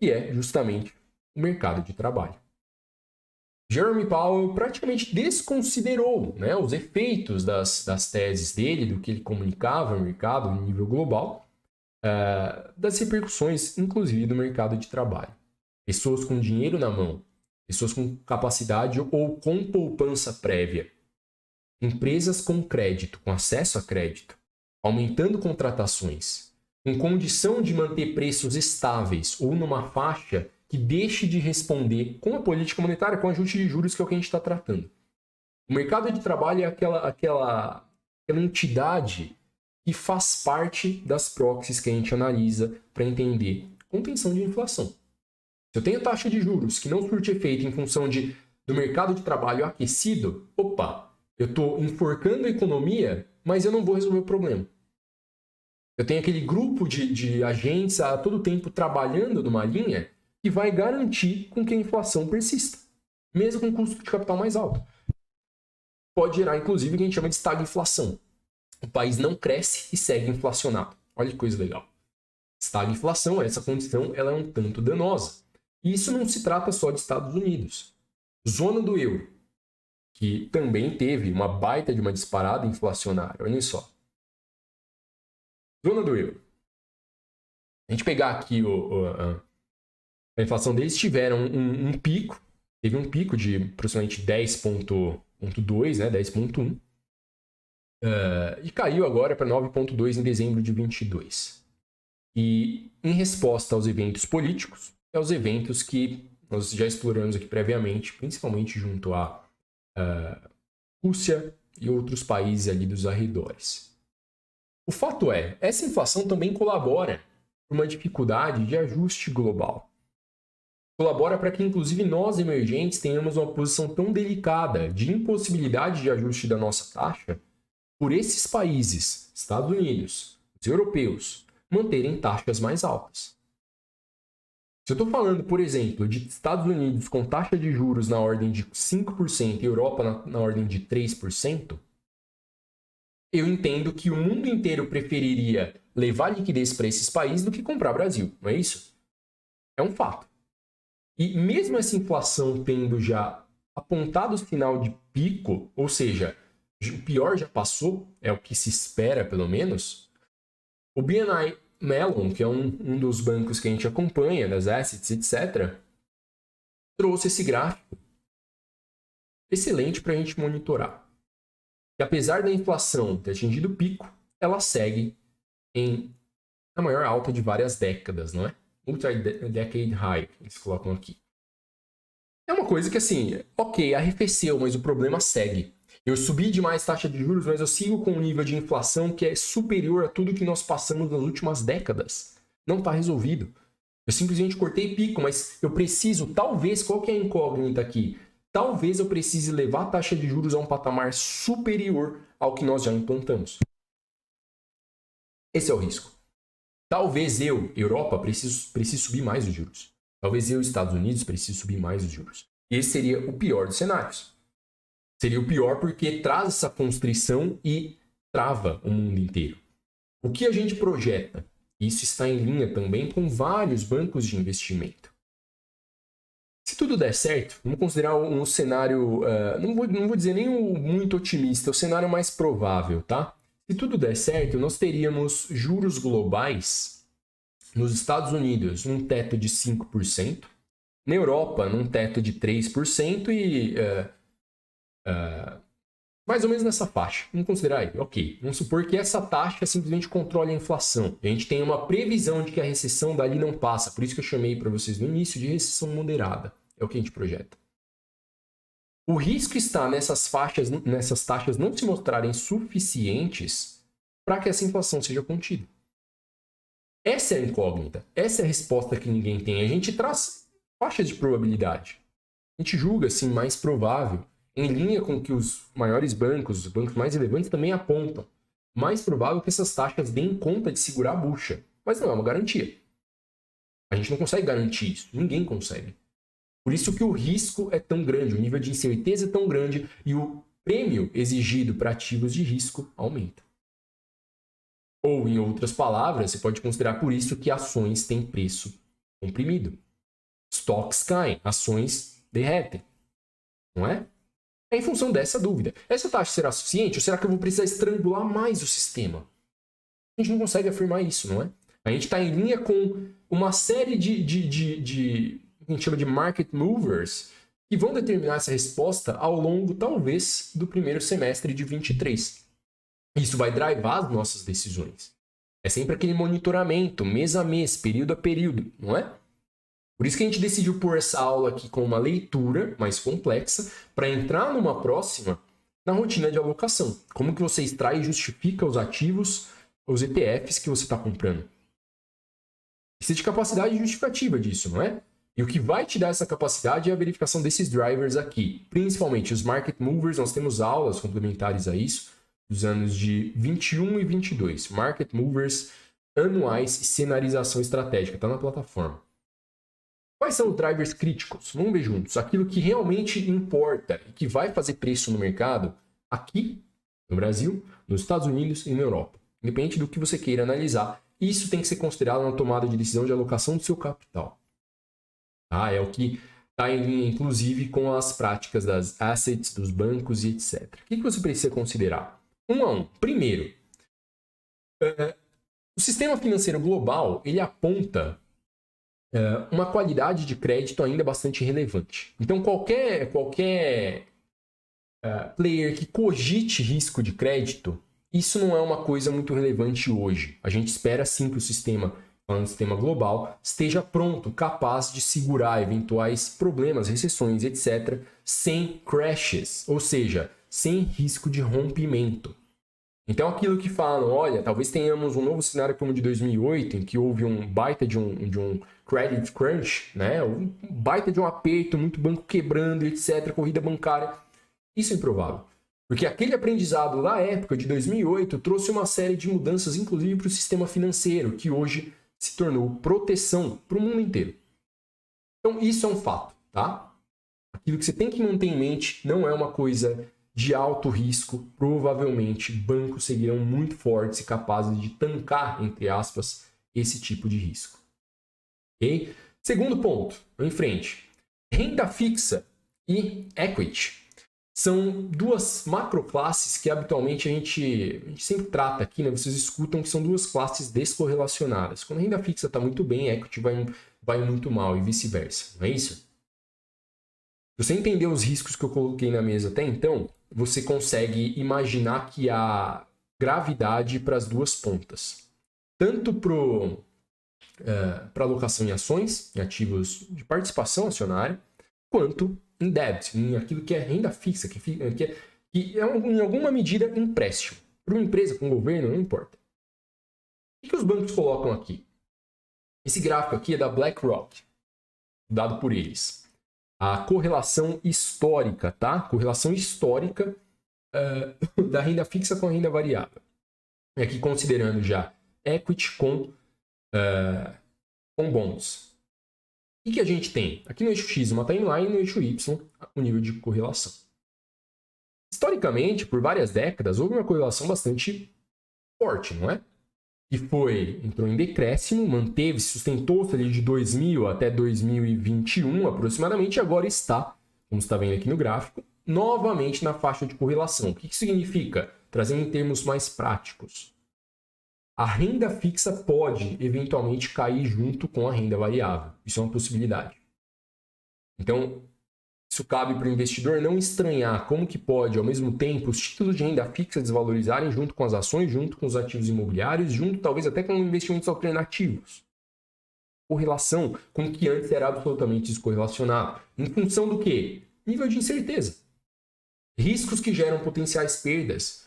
que é justamente o mercado de trabalho. Jerome Powell praticamente desconsiderou, né, os efeitos das teses dele, do que ele comunicava ao mercado no nível global, das repercussões, inclusive, do mercado de trabalho. Pessoas com dinheiro na mão, pessoas com capacidade ou com poupança prévia, empresas com crédito, com acesso a crédito, aumentando contratações, com condição de manter preços estáveis ou numa faixa que deixe de responder com a política monetária, com o ajuste de juros, que é o que a gente está tratando. O mercado de trabalho é aquela entidade que faz parte das proxies que a gente analisa para entender contenção de inflação. Se eu tenho taxa de juros que não surte efeito em função do mercado de trabalho aquecido, opa, eu estou enforcando a economia, mas eu não vou resolver o problema. Eu tenho aquele grupo de agentes a todo tempo trabalhando numa linha que vai garantir com que a inflação persista, mesmo com custo de capital mais alto. Pode gerar, inclusive, o que a gente chama de estagflação. O país não cresce e segue inflacionado. Olha que coisa legal. Estagflação, essa condição, ela é um tanto danosa. E isso não se trata só de Estados Unidos. Zona do euro, que também teve uma baita de uma disparada inflacionária. Olhem só. Zona do euro. A gente pegar aqui a inflação deles, tiveram um pico. Teve um pico de aproximadamente 10,2, né, 10,1. E caiu agora para 9,2 em dezembro de 22. E em resposta aos eventos políticos, aos eventos que nós já exploramos aqui previamente, principalmente junto à Rússia e outros países ali dos arredores. O fato é, essa inflação também colabora para uma dificuldade de ajuste global. Colabora para que, inclusive, nós emergentes tenhamos uma posição tão delicada de impossibilidade de ajuste da nossa taxa por esses países, Estados Unidos, os europeus, manterem taxas mais altas. Se eu estou falando, por exemplo, de Estados Unidos com taxa de juros na ordem de 5% e Europa na ordem de 3%, eu entendo que o mundo inteiro preferiria levar liquidez para esses países do que comprar Brasil, não é isso? É um fato. E mesmo essa inflação tendo já apontado o sinal de pico, ou seja, o pior já passou, é o que se espera pelo menos, o BNY Mellon, que é um dos bancos que a gente acompanha, das assets, etc., trouxe esse gráfico excelente para a gente monitorar. E apesar da inflação ter atingido o pico, ela segue na maior alta de várias décadas, não é? Multi-decade high, eles colocam aqui. É uma coisa que, assim, ok, arrefeceu, mas o problema segue. Eu subi demais taxa de juros, mas eu sigo com um nível de inflação que é superior a tudo que nós passamos nas últimas décadas. Não está resolvido. Eu simplesmente cortei pico, mas eu preciso, talvez, qual que é a incógnita aqui? Talvez eu precise levar a taxa de juros a um patamar superior ao que nós já implantamos. Esse é o risco. Talvez eu, Europa, precise subir mais os juros. Talvez eu, Estados Unidos, precise subir mais os juros. Esse seria o pior dos cenários. Seria o pior porque traz essa constrição e trava o mundo inteiro. O que a gente projeta? Isso está em linha também com vários bancos de investimento. Se tudo der certo, vamos considerar um cenário, não vou dizer nem muito otimista, o cenário mais provável, tá? Se tudo der certo, nós teríamos juros globais nos Estados Unidos num teto de 5%, na Europa num teto de 3% e mais ou menos nessa faixa. Vamos considerar aí, ok. Vamos supor que essa taxa simplesmente controle a inflação. A gente tem uma previsão de que a recessão dali não passa. Por isso que eu chamei para vocês no início de recessão moderada. É o que a gente projeta. O risco está nessas taxas não se mostrarem suficientes para que essa inflação seja contida. Essa é a incógnita. Essa é a resposta que ninguém tem. A gente traz faixas de probabilidade. A gente julga, assim, mais provável, em linha com que os maiores bancos, os bancos mais relevantes também apontam. Mais provável que essas taxas deem conta de segurar a bucha. Mas não é uma garantia. A gente não consegue garantir isso. Ninguém consegue. Por isso que o risco é tão grande, o nível de incerteza é tão grande e o prêmio exigido para ativos de risco aumenta. Ou, em outras palavras, você pode considerar por isso que ações têm preço comprimido. Stocks caem, ações derretem. Não é? É em função dessa dúvida. Essa taxa será suficiente ou será que eu vou precisar estrangular mais o sistema? A gente não consegue afirmar isso, não é? A gente está em linha com uma série de a gente chama de market movers, que vão determinar essa resposta ao longo, talvez, do primeiro semestre de 23. Isso vai drivar as nossas decisões. É sempre aquele monitoramento, mês a mês, período a período, não é? Por isso que a gente decidiu pôr essa aula aqui com uma leitura mais complexa, para entrar numa próxima na rotina de alocação. Como que você extrai e justifica os ativos, os ETFs que você está comprando. Precisa de capacidade justificativa disso, não é? E o que vai te dar essa capacidade é a verificação desses drivers aqui, principalmente os market movers. Nós temos aulas complementares a isso, dos anos de 21 e 22. Market movers anuais e cenarização estratégica, está na plataforma. Quais são os drivers críticos? Vamos ver juntos. Aquilo que realmente importa e que vai fazer preço no mercado aqui no Brasil, nos Estados Unidos e na Europa. Independente do que você queira analisar, isso tem que ser considerado na tomada de decisão de alocação do seu capital. É o que está em linha, inclusive, com as práticas das assets, dos bancos e etc. O que você precisa considerar? Um a um. Primeiro, o sistema financeiro global ele aponta uma qualidade de crédito ainda bastante relevante. Então, qualquer player que cogite risco de crédito, isso não é uma coisa muito relevante hoje. A gente espera sim que o sistema, falando do sistema global, esteja pronto, capaz de segurar eventuais problemas, recessões, etc., sem crashes, ou seja, sem risco de rompimento. Então, aquilo que falam, olha, talvez tenhamos um novo cenário como o de 2008, em que houve um baita de um credit crunch, né? Um baita de um aperto, muito banco quebrando, etc., corrida bancária. Isso é improvável. Porque aquele aprendizado na época de 2008 trouxe uma série de mudanças, inclusive para o sistema financeiro, que hoje se tornou proteção para o mundo inteiro. Então, isso é um fato, tá? Aquilo que você tem que manter em mente não é uma coisa de alto risco. Provavelmente, bancos seguirão muito fortes e capazes de tancar, entre aspas, esse tipo de risco. Ok? Segundo ponto, em frente. Renda fixa e equity são duas macroclasses que habitualmente a gente sempre trata aqui, né? Vocês escutam que são duas classes descorrelacionadas. Quando a renda fixa está muito bem, a equity vai muito mal e vice-versa, não é isso? Se você entender os riscos que eu coloquei na mesa até então, você consegue imaginar que há gravidade para as duas pontas. Tanto para alocação em ações, em ativos de participação acionária, quanto em debt, em aquilo que é renda fixa, que é em alguma medida empréstimo. Para uma empresa, para um governo, não importa. O que os bancos colocam aqui? Esse gráfico aqui é da BlackRock, dado por eles. A correlação histórica, tá? Correlação histórica da renda fixa com a renda variável. E aqui considerando já equity com bonds. O que a gente tem? Aqui no eixo X uma timeline, no eixo Y o nível de correlação. Historicamente, por várias décadas, houve uma correlação bastante forte, não é? Que entrou em decréscimo, manteve-se, sustentou-se ali de 2000 até 2021 aproximadamente, e agora está, como você está vendo aqui no gráfico, novamente na faixa de correlação. O que significa? Trazendo em termos mais práticos. A renda fixa pode, eventualmente, cair junto com a renda variável. Isso é uma possibilidade. Então, isso cabe para o investidor não estranhar como que pode, ao mesmo tempo, os títulos de renda fixa desvalorizarem junto com as ações, junto com os ativos imobiliários, junto talvez até com investimentos alternativos. Correlação com o que antes era absolutamente descorrelacionado. Em função do quê? Nível de incerteza. Riscos que geram potenciais perdas,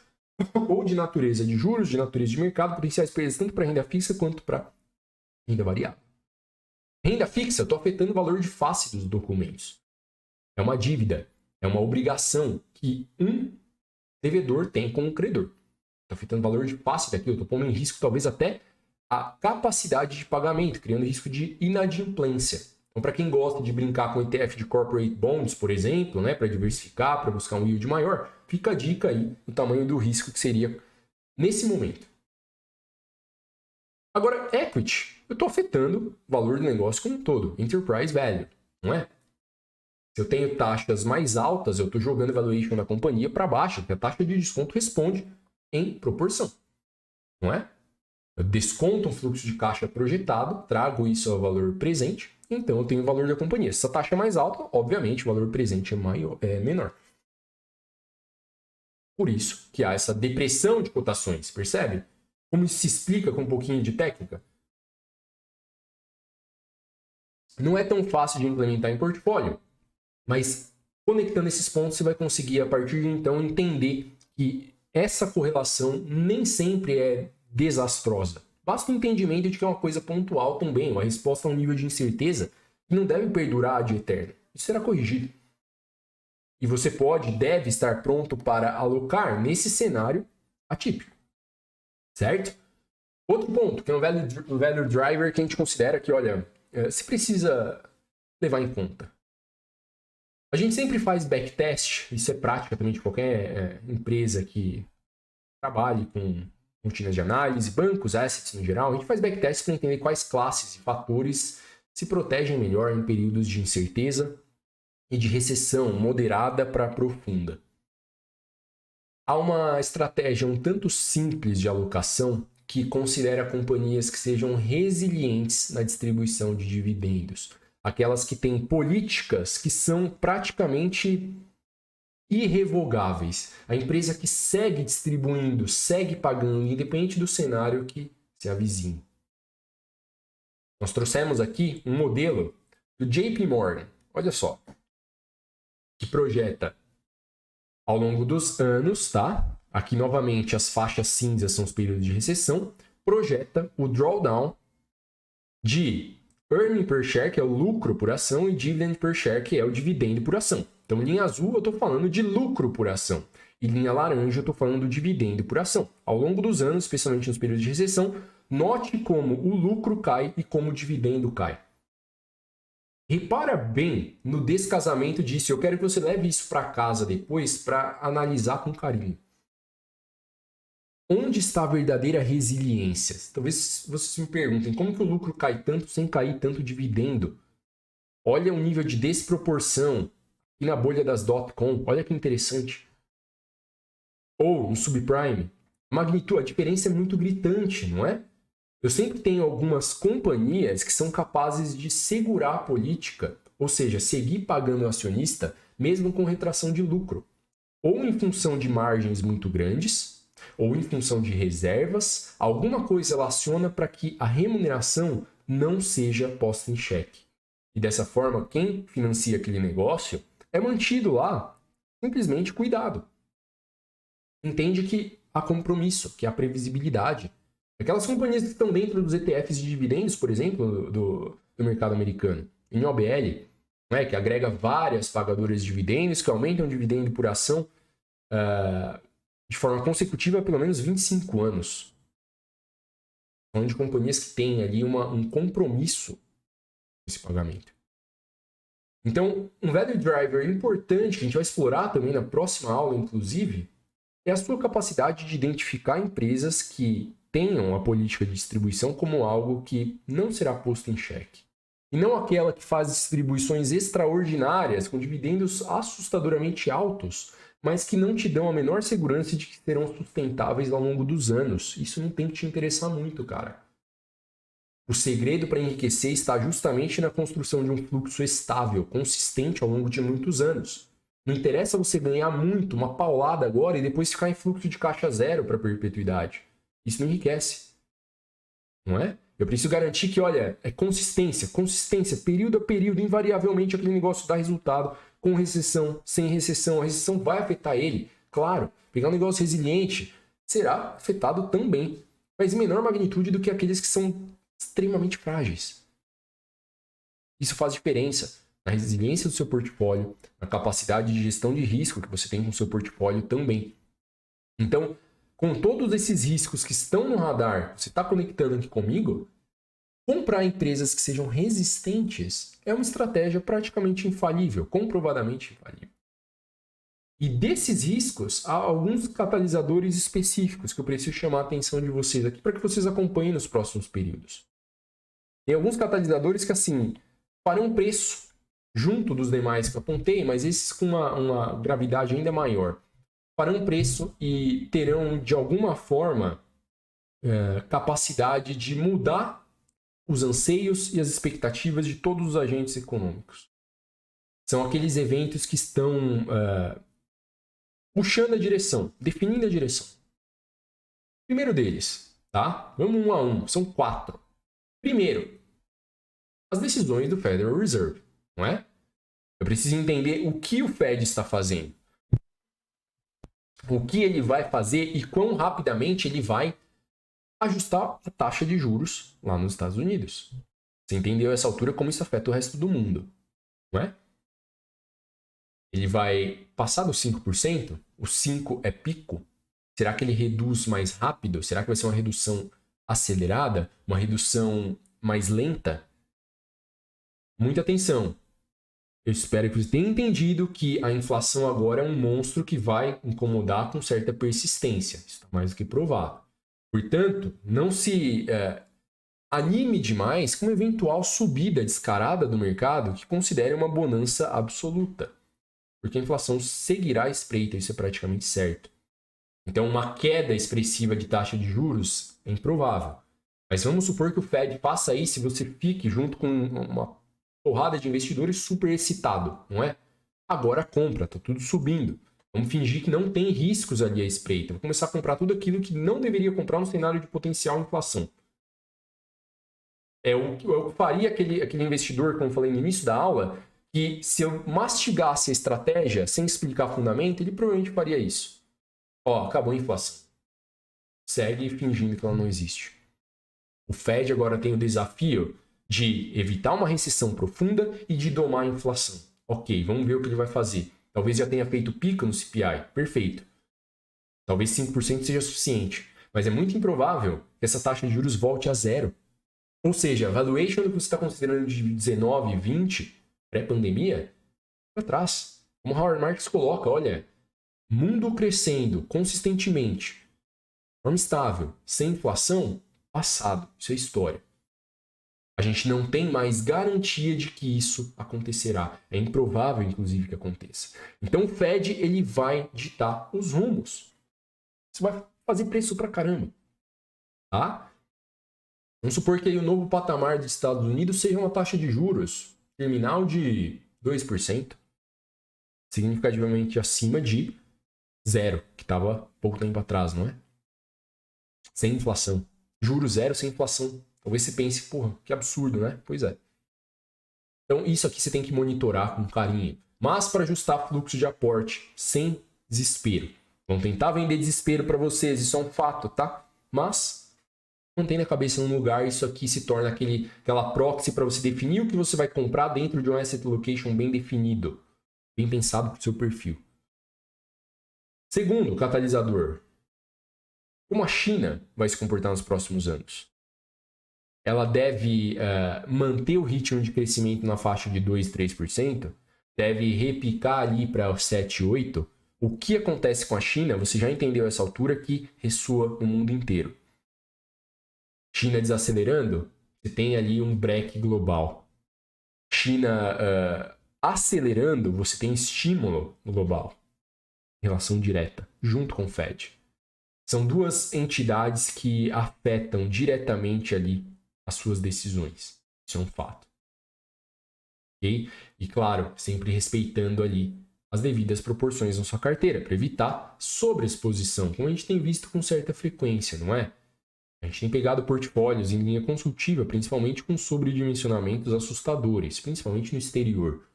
ou de natureza de juros, de natureza de mercado, potenciais perdas tanto para renda fixa quanto para renda variável. Renda fixa, eu estou afetando o valor de face dos documentos. É uma dívida, é uma obrigação que um devedor tem com um credor. Está afetando o valor de face daquilo, estou pondo em risco talvez até a capacidade de pagamento, criando risco de inadimplência. Então, para quem gosta de brincar com ETF de corporate bonds, por exemplo, né, para diversificar, para buscar um yield maior, fica a dica aí do tamanho do risco que seria nesse momento. Agora, equity, eu estou afetando o valor do negócio como um todo, enterprise value, não é? Se eu tenho taxas mais altas, eu estou jogando a valuation da companhia para baixo, porque a taxa de desconto responde em proporção, não é? Eu desconto um fluxo de caixa projetado, trago isso ao valor presente, então eu tenho o valor da companhia. Se essa taxa é mais alta, obviamente o valor presente é menor. Por isso que há essa depressão de cotações, percebe? Como isso se explica com um pouquinho de técnica? Não é tão fácil de implementar em portfólio, mas conectando esses pontos você vai conseguir, a partir de então, entender que essa correlação nem sempre é desastrosa. Basta o entendimento de que é uma coisa pontual também, uma resposta a um nível de incerteza que não deve perdurar de eterno. Isso será corrigido. E você deve estar pronto para alocar nesse cenário atípico. Certo? Outro ponto, que é um value driver que a gente considera que, olha, se precisa levar em conta. A gente sempre faz backtest, isso é prática também de qualquer empresa que trabalhe com rotinas de análise, bancos, assets no geral. A gente faz backtest para entender quais classes e fatores se protegem melhor em períodos de incerteza e de recessão moderada para profunda. Há uma estratégia um tanto simples de alocação que considera companhias que sejam resilientes na distribuição de dividendos. Aquelas que têm políticas que são praticamente irrevogáveis. A empresa que segue distribuindo, segue pagando, independente do cenário que se avizinhe. Nós trouxemos aqui um modelo do JP Morgan. Olha só. Que projeta ao longo dos anos, tá? Aqui novamente as faixas cinzas são os períodos de recessão. Projeta o drawdown de earning per share, que é o lucro por ação, e dividend per share, que é o dividendo por ação. Então, linha azul eu estou falando de lucro por ação. E linha laranja eu estou falando do dividendo por ação. Ao longo dos anos, especialmente nos períodos de recessão, note como o lucro cai e como o dividendo cai. Repara bem no descasamento disso. Eu quero que você leve isso para casa depois para analisar com carinho. Onde está a verdadeira resiliência? Talvez vocês me perguntem, como que o lucro cai tanto sem cair tanto dividendo? Olha o nível de desproporção aqui na bolha das .com. Olha que interessante. Ou no subprime. A diferença é muito gritante, não é? Eu sempre tenho algumas companhias que são capazes de segurar a política, ou seja, seguir pagando o acionista, mesmo com retração de lucro. Ou em função de margens muito grandes, ou em função de reservas, alguma coisa relaciona para que a remuneração não seja posta em xeque. E dessa forma, quem financia aquele negócio é mantido lá, simplesmente cuidado. Entende que há compromisso, que há previsibilidade. Aquelas companhias que estão dentro dos ETFs de dividendos, por exemplo, do mercado americano, em OBL, né, que agrega várias pagadoras de dividendos, que aumentam o dividendo por ação de forma consecutiva há pelo menos 25 anos. Falando de companhias que têm ali um compromisso com esse pagamento. Então, um value driver importante, que a gente vai explorar também na próxima aula, inclusive, é a sua capacidade de identificar empresas que tenham a política de distribuição como algo que não será posto em xeque. E não aquela que faz distribuições extraordinárias, com dividendos assustadoramente altos, mas que não te dão a menor segurança de que serão sustentáveis ao longo dos anos. Isso não tem que te interessar muito, cara. O segredo para enriquecer está justamente na construção de um fluxo estável, consistente ao longo de muitos anos. Não interessa você ganhar muito, uma paulada agora, e depois ficar em fluxo de caixa zero para perpetuidade. Isso não enriquece. Não é? Eu preciso garantir que, olha, é consistência, período a período, invariavelmente aquele negócio dá resultado, com recessão, sem recessão. A recessão vai afetar ele, claro. Pegar um negócio resiliente será afetado também, mas em menor magnitude do que aqueles que são extremamente frágeis. Isso faz diferença na resiliência do seu portfólio, na capacidade de gestão de risco que você tem com o seu portfólio também. Então, com todos esses riscos que estão no radar, você está conectando aqui comigo, comprar empresas que sejam resistentes é uma estratégia praticamente infalível, comprovadamente infalível. E desses riscos, há alguns catalisadores específicos que eu preciso chamar a atenção de vocês aqui para que vocês acompanhem nos próximos períodos. Tem alguns catalisadores que, assim, farão preço junto dos demais que eu apontei, mas esses com uma gravidade ainda maior. Farão preço e terão, de alguma forma, capacidade de mudar os anseios e as expectativas de todos os agentes econômicos. São aqueles eventos que estão puxando a direção, definindo a direção. Primeiro deles, tá? Vamos um a um, são 4. Primeiro, as decisões do Federal Reserve, não é? Eu preciso entender o que o Fed está fazendo. O que ele vai fazer e quão rapidamente ele vai ajustar a taxa de juros lá nos Estados Unidos. Você entendeu a essa altura como isso afeta o resto do mundo, não é? Ele vai passar dos 5%? O 5 é pico? Será que ele reduz mais rápido? Será que vai ser uma redução acelerada? Uma redução mais lenta? Muita atenção. Eu espero que você tenha entendido que a inflação agora é um monstro que vai incomodar com certa persistência. Isso está mais do que provado. Portanto, não se anime demais com uma eventual subida descarada do mercado que considere uma bonança absoluta. Porque a inflação seguirá à espreita, isso é praticamente certo. Então, uma queda expressiva de taxa de juros é improvável. Mas vamos supor que o Fed faça isso e você fique junto com uma porrada de investidores super excitado, não é? Agora compra, tá tudo subindo. Vamos fingir que não tem riscos ali à espreita. Vou começar a comprar tudo aquilo que não deveria comprar no cenário de potencial inflação. É o que faria aquele investidor, como eu falei no início da aula, que se eu mastigasse a estratégia sem explicar fundamento, ele provavelmente faria isso. Ó, acabou a inflação. Segue fingindo que ela não existe. O Fed agora tem o desafio de evitar uma recessão profunda e de domar a inflação. Ok, vamos ver o que ele vai fazer. Talvez já tenha feito pico no CPI. Perfeito. Talvez 5% seja suficiente. Mas é muito improvável que essa taxa de juros volte a zero. Ou seja, a valuation que você está considerando de 19, 20, pré-pandemia, para trás. Como Howard Marks coloca, olha, mundo crescendo consistentemente, de forma estável, sem inflação, passado. Isso é história. A gente não tem mais garantia de que isso acontecerá. É improvável, inclusive, que aconteça. Então o Fed ele vai ditar os rumos. Isso vai fazer preço pra caramba. Tá? Vamos supor que aí o novo patamar dos Estados Unidos seja uma taxa de juros terminal de 2%. Significativamente acima de zero, que estava pouco tempo atrás, não é? Sem inflação. Juros zero sem inflação. Talvez você pense, porra, que absurdo, né? Pois é. Então, isso aqui você tem que monitorar com carinho. Mas para ajustar fluxo de aporte, sem desespero. Vão tentar vender desespero para vocês, isso é um fato, tá? Mas mantenha a cabeça no lugar, isso aqui se torna aquela proxy para você definir o que você vai comprar dentro de um asset allocation bem definido, bem pensado para o seu perfil. Segundo, catalisador. Como a China vai se comportar nos próximos anos? Ela deve manter o ritmo de crescimento na faixa de 2, 3%, deve repicar ali para 7, 8%. O que acontece com a China, você já entendeu essa altura que ressoa no mundo inteiro. China desacelerando, você tem ali um break global. China acelerando, você tem estímulo global. Relação direta, junto com o Fed. São duas entidades que afetam diretamente ali as suas decisões. Isso é um fato. Ok? E claro, sempre respeitando ali as devidas proporções na sua carteira, para evitar sobreexposição, como a gente tem visto com certa frequência, não é? A gente tem pegado portfólios em linha consultiva, principalmente com sobredimensionamentos assustadores, principalmente no exterior.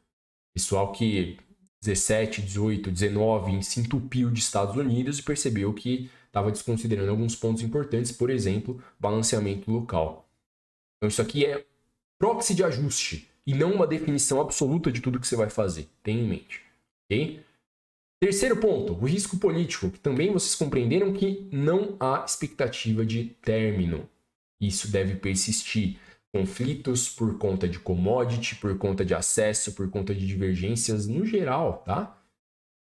Pessoal que 17, 18, 19 se entupiu de Estados Unidos e percebeu que estava desconsiderando alguns pontos importantes, por exemplo, balanceamento local. Então isso aqui é proxy de ajuste e não uma definição absoluta de tudo que você vai fazer. Tenha em mente. Ok? Terceiro ponto, o risco político, que também vocês compreenderam que não há expectativa de término. Isso deve persistir. Conflitos por conta de commodity, por conta de acesso, por conta de divergências no geral, tá?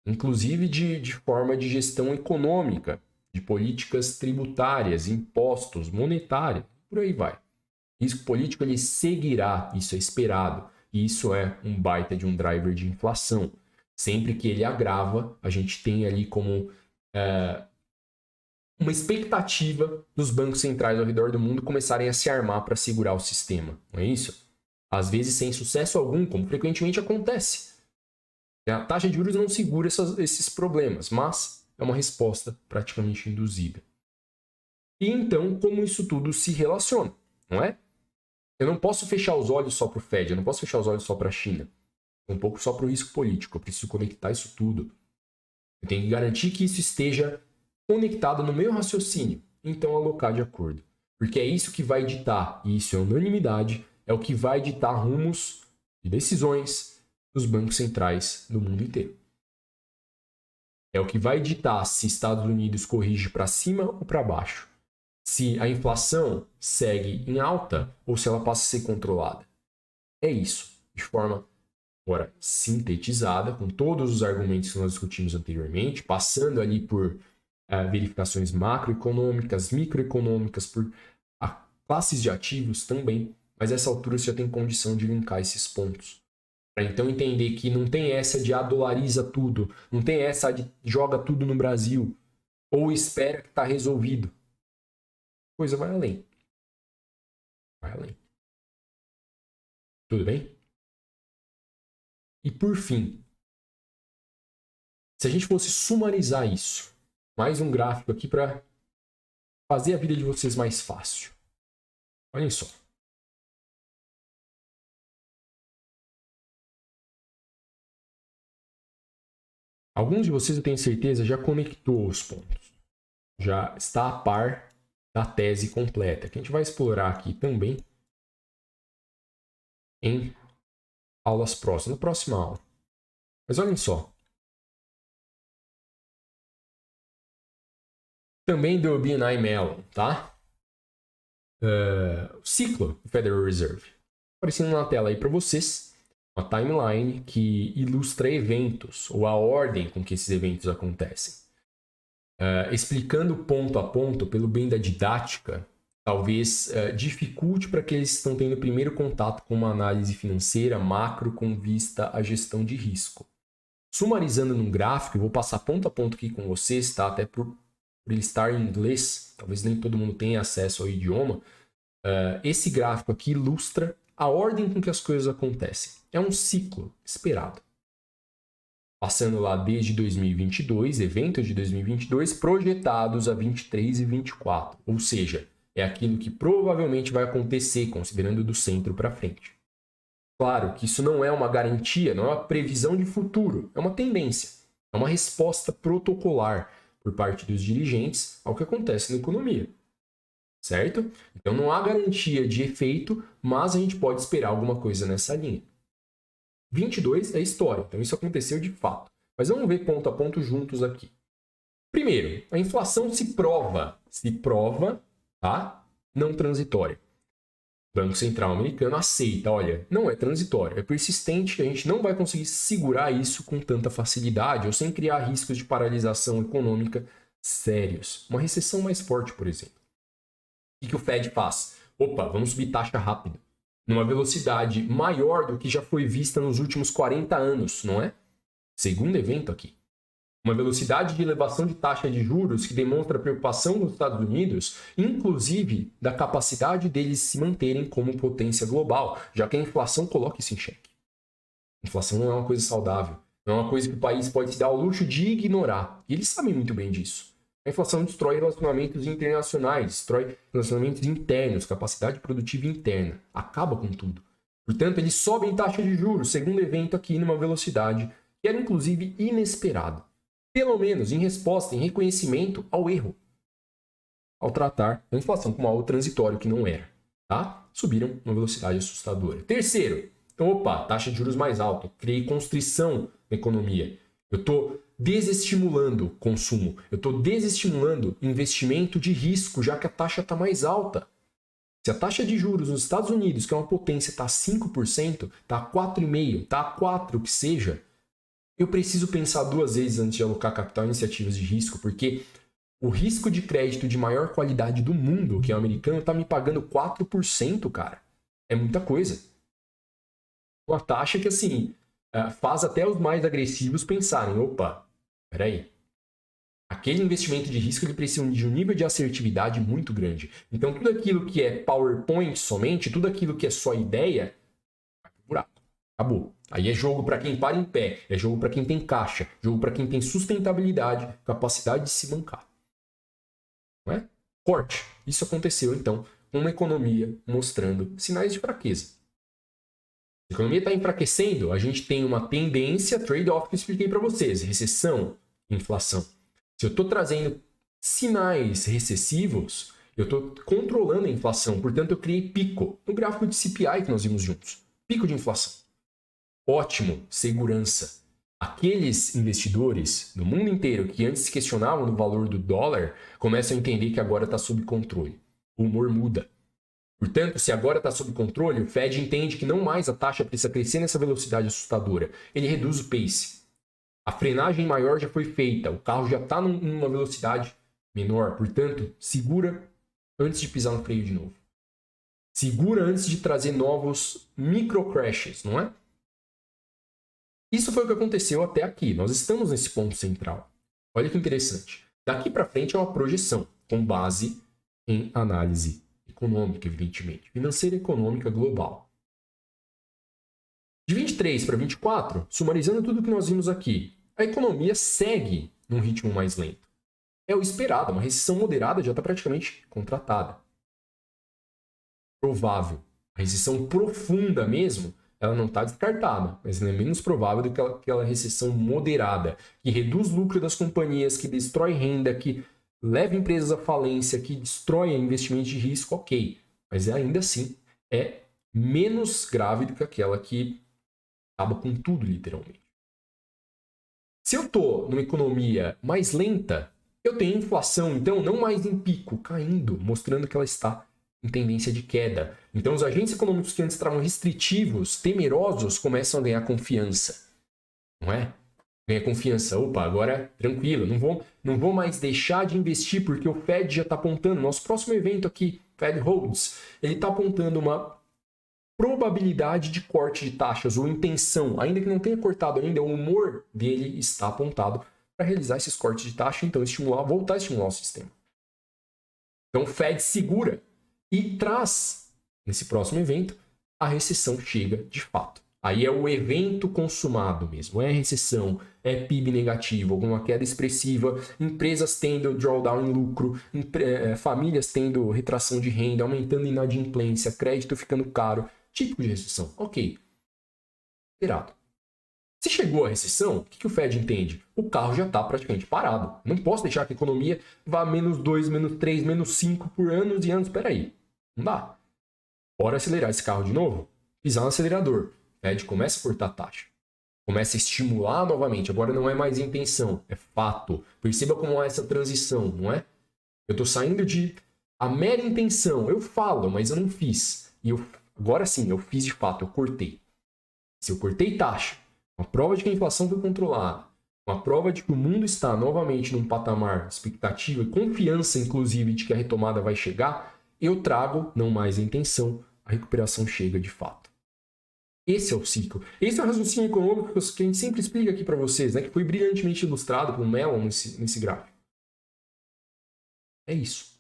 Inclusive de forma de gestão econômica, de políticas tributárias, impostos, monetária, por aí vai. Risco político ele seguirá, isso é esperado. E isso é um baita de um driver de inflação. Sempre que ele agrava, a gente tem ali como uma expectativa dos bancos centrais ao redor do mundo começarem a se armar para segurar o sistema. Não é isso? Às vezes sem sucesso algum, como frequentemente acontece. A taxa de juros não segura esses problemas, mas é uma resposta praticamente induzida. E então, como isso tudo se relaciona, não é? Eu não posso fechar os olhos só para o Fed, eu não posso fechar os olhos só para a China. Um pouco só para o risco político, eu preciso conectar isso tudo. Eu tenho que garantir que isso esteja conectado no meu raciocínio, então alocar de acordo. Porque é isso que vai ditar, e isso é unanimidade, é o que vai ditar rumos de decisões dos bancos centrais do mundo inteiro. É o que vai ditar se Estados Unidos corrige para cima ou para baixo. Se a inflação segue em alta ou se ela passa a ser controlada. É isso, de forma agora sintetizada, com todos os argumentos que nós discutimos anteriormente, passando ali por verificações macroeconômicas, microeconômicas, por classes de ativos também, mas a essa altura você já tem condição de linkar esses pontos. Para então entender que não tem essa de dolariza tudo, não tem essa de joga tudo no Brasil, ou espera que está resolvido. A coisa vai além. Vai além. Tudo bem? E por fim, se a gente fosse sumarizar isso, mais um gráfico aqui para fazer a vida de vocês mais fácil. Olhem só. Alguns de vocês, eu tenho certeza, já conectou os pontos. Já está a par da tese completa, que a gente vai explorar aqui também em aulas próximas, na próxima aula. Mas olhem só. Também do BNI Mellon, tá? O ciclo do Federal Reserve. Aparecendo na tela aí para vocês, uma timeline que ilustra eventos, ou a ordem com que esses eventos acontecem. Explicando ponto a ponto, pelo bem da didática, talvez dificulte para aqueles que estão tendo primeiro contato com uma análise financeira macro com vista à gestão de risco. Sumarizando num gráfico, eu vou passar ponto a ponto aqui com vocês, tá? Até por ele estar em inglês, talvez nem todo mundo tenha acesso ao idioma. Esse gráfico aqui ilustra a ordem com que as coisas acontecem. É um ciclo esperado. Passando lá desde 2022, eventos de 2022 projetados a 23 e 24. Ou seja, é aquilo que provavelmente vai acontecer, considerando do centro para frente. Claro que isso não é uma garantia, não é uma previsão de futuro, é uma tendência. É uma resposta protocolar por parte dos dirigentes ao que acontece na economia. Certo? Então não há garantia de efeito, mas a gente pode esperar alguma coisa nessa linha. 22 é história, então isso aconteceu de fato. Mas vamos ver ponto a ponto juntos aqui. Primeiro, a inflação se prova, tá? Não transitória. O Banco Central americano aceita, olha, não é transitório, é persistente, a gente não vai conseguir segurar isso com tanta facilidade ou sem criar riscos de paralisação econômica sérios. Uma recessão mais forte, por exemplo. O que o Fed faz? Opa, vamos subir taxa rápido, numa velocidade maior do que já foi vista nos últimos 40 anos, não é? Segundo evento aqui. Uma velocidade de elevação de taxa de juros que demonstra preocupação dos Estados Unidos, inclusive da capacidade deles se manterem como potência global, já que a inflação coloca isso em xeque. A inflação não é uma coisa saudável, não é uma coisa que o país pode se dar ao luxo de ignorar. E eles sabem muito bem disso. A inflação destrói relacionamentos internacionais, destrói relacionamentos internos, capacidade produtiva interna. Acaba com tudo. Portanto, eles sobem taxa de juros, segundo evento aqui, numa velocidade que era inclusive inesperado. Pelo menos em resposta, em reconhecimento ao erro. Ao tratar a inflação como algo transitório que não era. Tá? Subiram uma velocidade assustadora. Terceiro, taxa de juros mais alta. Criei constrição na economia. Eu estou desestimulando consumo. Eu estou desestimulando investimento de risco, já que a taxa está mais alta. Se a taxa de juros nos Estados Unidos, que é uma potência, está a 5%, está a 4,5%, está a 4%, que seja, eu preciso pensar duas vezes antes de alocar capital em iniciativas de risco, porque o risco de crédito de maior qualidade do mundo, que é o americano, está me pagando 4%, cara. É muita coisa. Uma taxa que, assim, faz até os mais agressivos pensarem, peraí, aquele investimento de risco ele precisa de um nível de assertividade muito grande. Então, tudo aquilo que é PowerPoint somente, tudo aquilo que é só ideia, vai pro buraco. Acabou. Aí é jogo para quem para em pé, é jogo para quem tem caixa, jogo para quem tem sustentabilidade, capacidade de se bancar. Não é? Corte. Isso aconteceu, então, com uma economia mostrando sinais de fraqueza. A economia está enfraquecendo, a gente tem uma tendência, trade-off que eu expliquei para vocês, recessão, inflação. Se eu estou trazendo sinais recessivos, Eu estou controlando a inflação, portanto eu criei pico no gráfico de CPI que nós vimos juntos. Pico de inflação. Ótimo, segurança. Aqueles investidores no mundo inteiro que antes se questionavam do valor do dólar começam a entender que agora está sob controle. O humor muda. Portanto, se agora está sob controle, o Fed entende que não mais a taxa precisa crescer nessa velocidade assustadora. Ele reduz o pace. A frenagem maior já foi feita, o carro já está numa velocidade menor. Portanto, segura antes de pisar no freio de novo. Segura antes de trazer novos micro-crashes, não é? Isso foi o que aconteceu até aqui. Nós estamos nesse ponto central. Olha que interessante. Daqui para frente é uma projeção, com base em análise econômica, evidentemente. Financeira e econômica global. De 23 para 24, sumarizando tudo que nós vimos aqui, a economia segue num ritmo mais lento. É o esperado, uma recessão moderada já está praticamente contratada. Provável. A recessão profunda mesmo, ela não está descartada, mas ela é menos provável do que aquela recessão moderada, que reduz o lucro das companhias, que destrói renda, que leva empresas à falência, que destrói investimentos de risco, ok. Mas ainda assim é menos grave do que aquela que acaba com tudo, literalmente. Se eu estou numa economia mais lenta, eu tenho inflação, então não mais em pico, caindo, mostrando que ela está em tendência de queda. Então os agentes econômicos que antes estavam restritivos, temerosos, começam a ganhar confiança. Não é? Ganha confiança. Opa, agora tranquilo, não vou mais deixar de investir porque o Fed já está apontando. Nosso próximo evento aqui, Fed Holds, ele está apontando uma probabilidade de corte de taxas ou intenção, ainda que não tenha cortado ainda, o humor dele está apontado para realizar esses cortes de taxa, então voltar a estimular o sistema. Então o Fed segura e traz, nesse próximo evento, a recessão chega de fato. Aí é o evento consumado mesmo, é recessão, é PIB negativo, alguma queda expressiva, empresas tendo drawdown em lucro, famílias tendo retração de renda, aumentando inadimplência, crédito ficando caro, típico de recessão. Ok. Esperado. Se chegou a recessão, o que o Fed entende? O carro já está praticamente parado. Não posso deixar que a economia vá -2, -3, -5 por anos e anos. Espera aí. Não dá. Bora acelerar esse carro de novo? Pisar no acelerador. O Fed começa a cortar a taxa. Começa a estimular novamente. Agora não é mais intenção, é fato. Perceba como é essa transição, não é? Eu estou saindo de a mera intenção. Eu falo, mas eu não fiz. E agora sim, eu fiz de fato, eu cortei. Se eu cortei taxa, uma prova de que a inflação foi controlada, uma prova de que o mundo está novamente num patamar de expectativa e confiança, inclusive, de que a retomada vai chegar, eu trago, não mais a intenção, a recuperação chega de fato. Esse é o ciclo. Esse é o raciocínio econômico que a gente sempre explica aqui para vocês, né? Que foi brilhantemente ilustrado por Mellon nesse gráfico. É isso.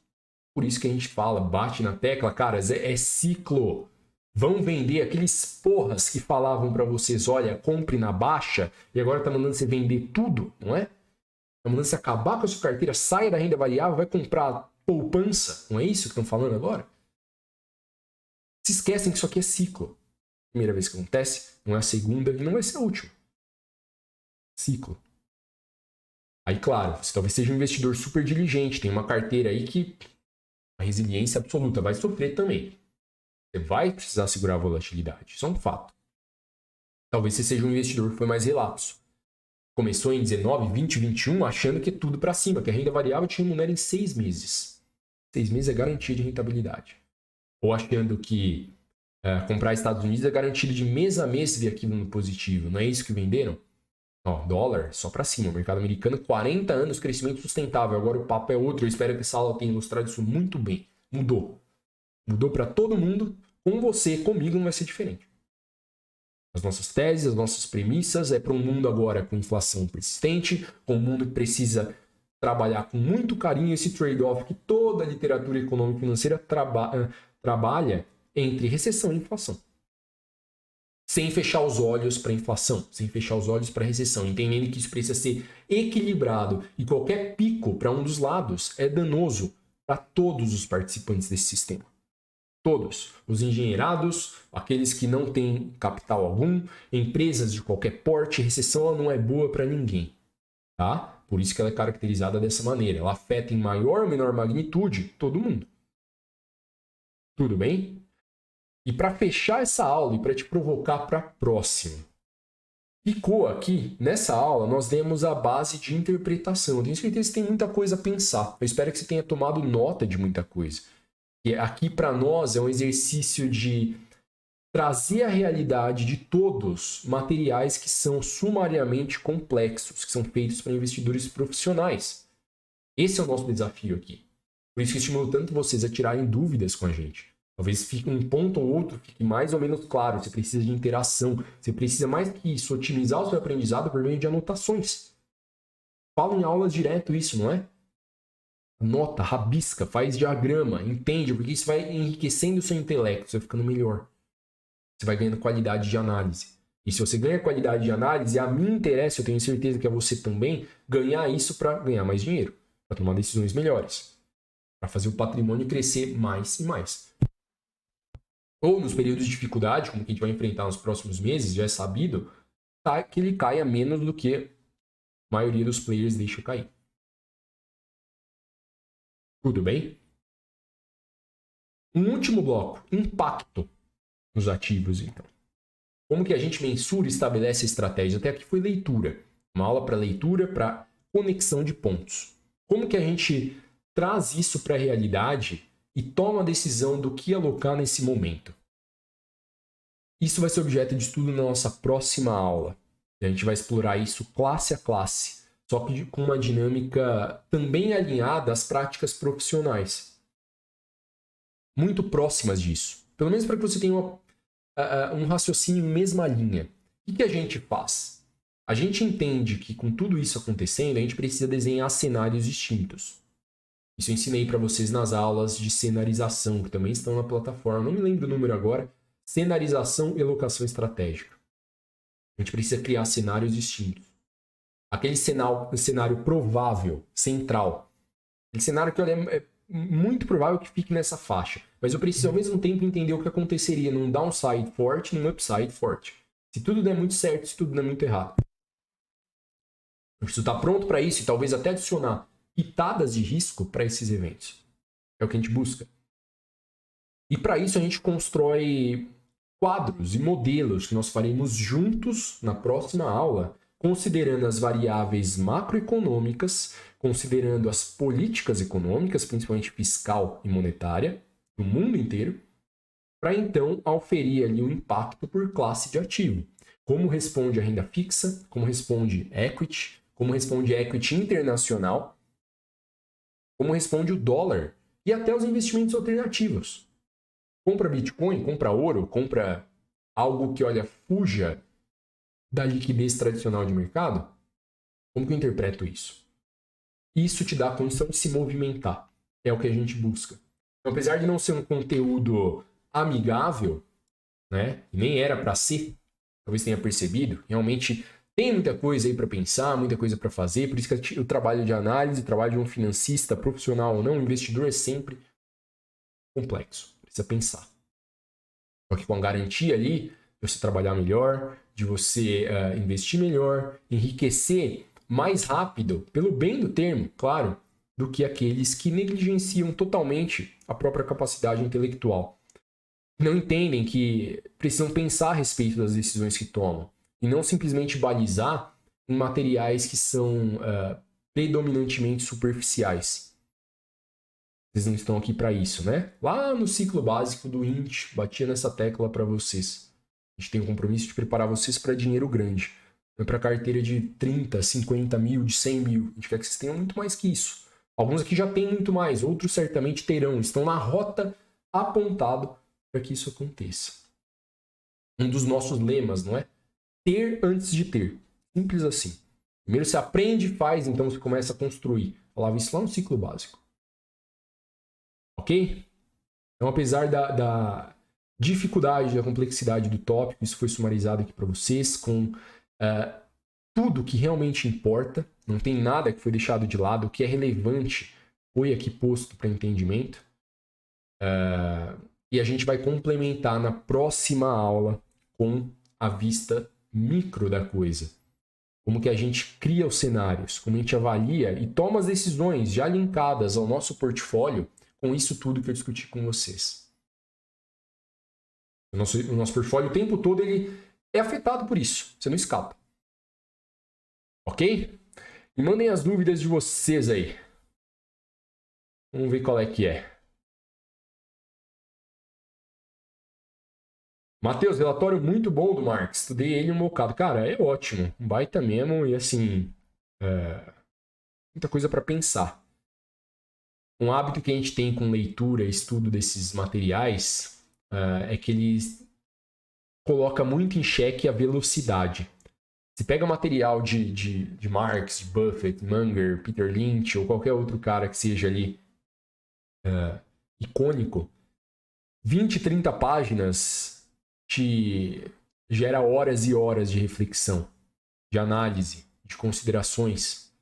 Por isso que a gente fala, bate na tecla, cara, é ciclo. Vão vender aqueles porras que falavam para vocês, olha, compre na baixa, e agora tá mandando você vender tudo, não é? Tá mandando você acabar com a sua carteira, saia da renda variável, vai comprar poupança. Não é isso que estão falando agora? Se esquecem que isso aqui é ciclo. Primeira vez que acontece, não é a segunda e não vai ser a última. Ciclo. Aí, claro, você talvez seja um investidor super diligente, tem uma carteira aí que a resiliência absoluta vai sofrer também. Você vai precisar segurar a volatilidade. Isso é um fato. Talvez você seja um investidor que foi mais relapso. Começou em 19, 20, 21, achando que é tudo para cima, que a renda variável te remunera em 6 meses. 6 meses é garantia de rentabilidade. Ou achando que comprar Estados Unidos é garantido de mês a mês ver aquilo no positivo. Não é isso que venderam? Ó, dólar só para cima. O mercado americano, 40 anos, crescimento sustentável. Agora o papo é outro. Eu espero que essa aula tenha ilustrado isso muito bem. Mudou. Mudou para todo mundo. Com você, comigo, não vai ser diferente. As nossas teses, as nossas premissas é para um mundo agora com inflação persistente, com um mundo que precisa trabalhar com muito carinho esse trade-off que toda a literatura econômica e financeira trabalha entre recessão e inflação. Sem fechar os olhos para a inflação, sem fechar os olhos para a recessão, entendendo que isso precisa ser equilibrado e qualquer pico para um dos lados é danoso para todos os participantes desse sistema. Todos, os engenheirados, aqueles que não têm capital algum, empresas de qualquer porte, recessão ela não é boa para ninguém, tá? Por isso que ela é caracterizada dessa maneira, ela afeta em maior ou menor magnitude todo mundo. Tudo bem? E para fechar essa aula e para te provocar para a próxima, ficou aqui, nessa aula, nós demos a base de interpretação. Eu tenho certeza que tem muita coisa a pensar. Eu espero que você tenha tomado nota de muita coisa. E aqui, para nós, é um exercício de trazer a realidade de todos materiais que são sumariamente complexos, que são feitos para investidores profissionais. Esse é o nosso desafio aqui. Por isso que eu estimulo tanto vocês a tirarem dúvidas com a gente. Talvez fique um ponto ou outro, fique mais ou menos claro. Você precisa de interação. Você precisa, mais que isso, otimizar o seu aprendizado por meio de anotações. Fala em aulas direto isso, não é? Anota, rabisca, faz diagrama, entende, porque isso vai enriquecendo o seu intelecto, você vai ficando melhor. Você vai ganhando qualidade de análise. E se você ganha qualidade de análise, a mim interessa, eu tenho certeza que a você também, ganhar isso para ganhar mais dinheiro, para tomar decisões melhores, para fazer o patrimônio crescer mais e mais. Ou nos períodos de dificuldade, como que a gente vai enfrentar nos próximos meses, já é sabido, tá, que ele caia menos do que a maioria dos players deixa cair. Tudo bem? Um último bloco, impacto nos ativos, então. Como que a gente mensura e estabelece a estratégia? Até aqui foi leitura. Uma aula para leitura, para conexão de pontos. Como que a gente traz isso para a realidade e toma a decisão do que alocar nesse momento? Isso vai ser objeto de estudo na nossa próxima aula. A gente vai explorar isso classe a classe, só que com uma dinâmica também alinhada às práticas profissionais. Muito próximas disso. Pelo menos para que você tenha um raciocínio em mesma linha. O que a gente faz? A gente entende que com tudo isso acontecendo, a gente precisa desenhar cenários distintos. Isso eu ensinei para vocês nas aulas de cenarização, que também estão na plataforma. Não me lembro o número agora. Cenarização e locação estratégica. A gente precisa criar cenários distintos. Aquele cenário provável, central. Aquele cenário que é muito provável que fique nessa faixa. Mas eu preciso, ao mesmo tempo, entender o que aconteceria num downside forte e num upside forte. Se tudo der muito certo, se tudo der muito errado. Eu preciso estar pronto para isso e talvez até adicionar pitadas de risco para esses eventos. É o que a gente busca. E para isso a gente constrói quadros e modelos que nós faremos juntos na próxima aula, considerando as variáveis macroeconômicas, considerando as políticas econômicas, principalmente fiscal e monetária, do mundo inteiro, para então auferir ali o impacto por classe de ativo. Como responde a renda fixa, como responde equity, como responde equity internacional, como responde o dólar e até os investimentos alternativos. Compra Bitcoin, compra ouro, compra algo que, olha, fuja da liquidez tradicional de mercado? Como que eu interpreto isso? Isso te dá a condição de se movimentar. É o que a gente busca. Então, apesar de não ser um conteúdo amigável, né, e nem era para ser, talvez tenha percebido, realmente tem muita coisa aí para pensar, muita coisa para fazer, por isso que o trabalho de análise, o trabalho de um financista profissional ou não, investidor, é sempre complexo. Precisa pensar. Só que com a garantia ali de você trabalhar melhor, de você investir melhor, enriquecer mais rápido, pelo bem do termo, claro, do que aqueles que negligenciam totalmente a própria capacidade intelectual. Não entendem que precisam pensar a respeito das decisões que tomam e não simplesmente balizar em materiais que são predominantemente superficiais. Vocês não estão aqui para isso, né? Lá no ciclo básico do INT, batia nessa tecla para vocês. A gente tem o compromisso de preparar vocês para dinheiro grande. Não é para carteira de 30, 50 mil, de 100 mil. A gente quer que vocês tenham muito mais que isso. Alguns aqui já têm muito mais, outros certamente terão. Estão na rota apontado para que isso aconteça. Um dos nossos lemas, não é? Ter antes de ter. Simples assim. Primeiro você aprende e faz, então você começa a construir. Falava isso lá no ciclo básico. Ok? Então, apesar da dificuldade, da complexidade do tópico, isso foi sumarizado aqui para vocês com tudo que realmente importa. Não tem nada que foi deixado de lado. O que é relevante foi aqui posto para entendimento. E a gente vai complementar na próxima aula com a vista micro da coisa. Como que a gente cria os cenários, como a gente avalia e toma as decisões já linkadas ao nosso portfólio com isso tudo que eu discuti com vocês. O nosso portfólio o tempo todo ele é afetado por isso. Você não escapa. Ok? E mandem as dúvidas de vocês aí. Vamos ver qual é que é. Matheus, relatório muito bom do Marx. Estudei ele um bocado. Cara, é ótimo. Um baita mesmo e assim... muita coisa para pensar. Um hábito que a gente tem com leitura e estudo desses materiais é que ele coloca muito em xeque a velocidade. Você pega material de Marx, de Buffett, Munger, Peter Lynch ou qualquer outro cara que seja ali icônico, 20, 30 páginas te gera horas e horas de reflexão, de análise, de considerações.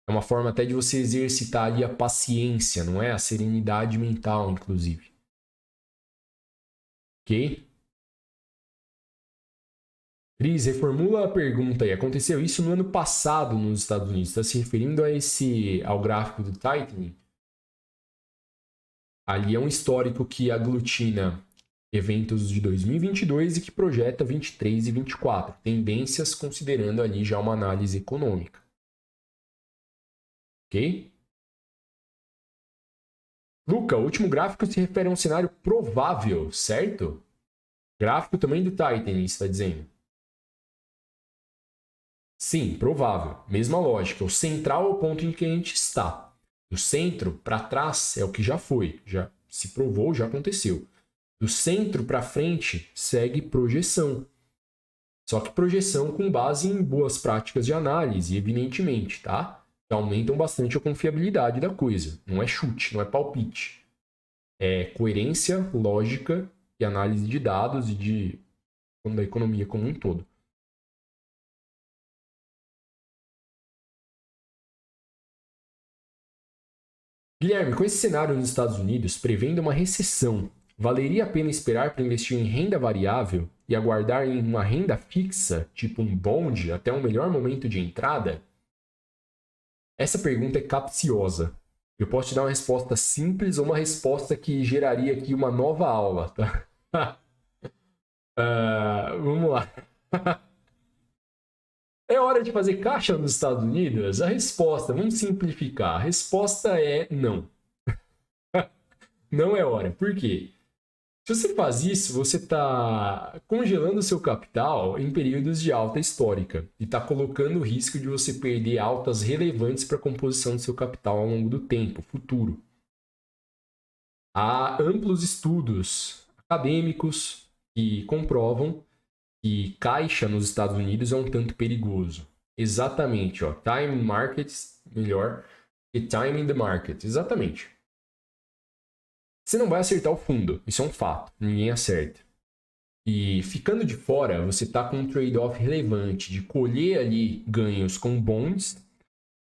É uma forma até de você exercitar ali a paciência, não é? A serenidade mental, inclusive. Ok? Cris, reformula a pergunta aí. Aconteceu isso no ano passado nos Estados Unidos. Está se referindo ao gráfico do tightening? Ali é um histórico que aglutina eventos de 2022 e que projeta 23 e 24. Tendências considerando ali já uma análise econômica. Ok? Luca, o último gráfico se refere a um cenário provável, certo? Gráfico também do tightening, está dizendo. Sim, provável. Mesma lógica. O central é o ponto em que a gente está. Do centro para trás é o que já foi. Já se provou, já aconteceu. Do centro para frente segue projeção. Só que projeção com base em boas práticas de análise, evidentemente, tá? Que aumentam bastante a confiabilidade da coisa. Não é chute, não é palpite. É coerência, lógica e análise de dados e da economia como um todo. Guilherme, com esse cenário nos Estados Unidos, prevendo uma recessão, valeria a pena esperar para investir em renda variável e aguardar em uma renda fixa, tipo um bond, até um melhor momento de entrada? Essa pergunta é capciosa. Eu posso te dar uma resposta simples ou uma resposta que geraria aqui uma nova aula, tá? Vamos lá. É hora de fazer caixa nos Estados Unidos? A resposta, vamos simplificar. A resposta é não. Não é hora. Por quê? Se você faz isso, você está congelando o seu capital em períodos de alta histórica e está colocando o risco de você perder altas relevantes para a composição do seu capital ao longo do tempo, futuro. Há amplos estudos acadêmicos que comprovam que caixa nos Estados Unidos é um tanto perigoso. Exatamente, ó, time in markets melhor que time in the market. Exatamente. Você não vai acertar o fundo, isso é um fato, ninguém acerta. E ficando de fora, você está com um trade-off relevante de colher ali ganhos com bonds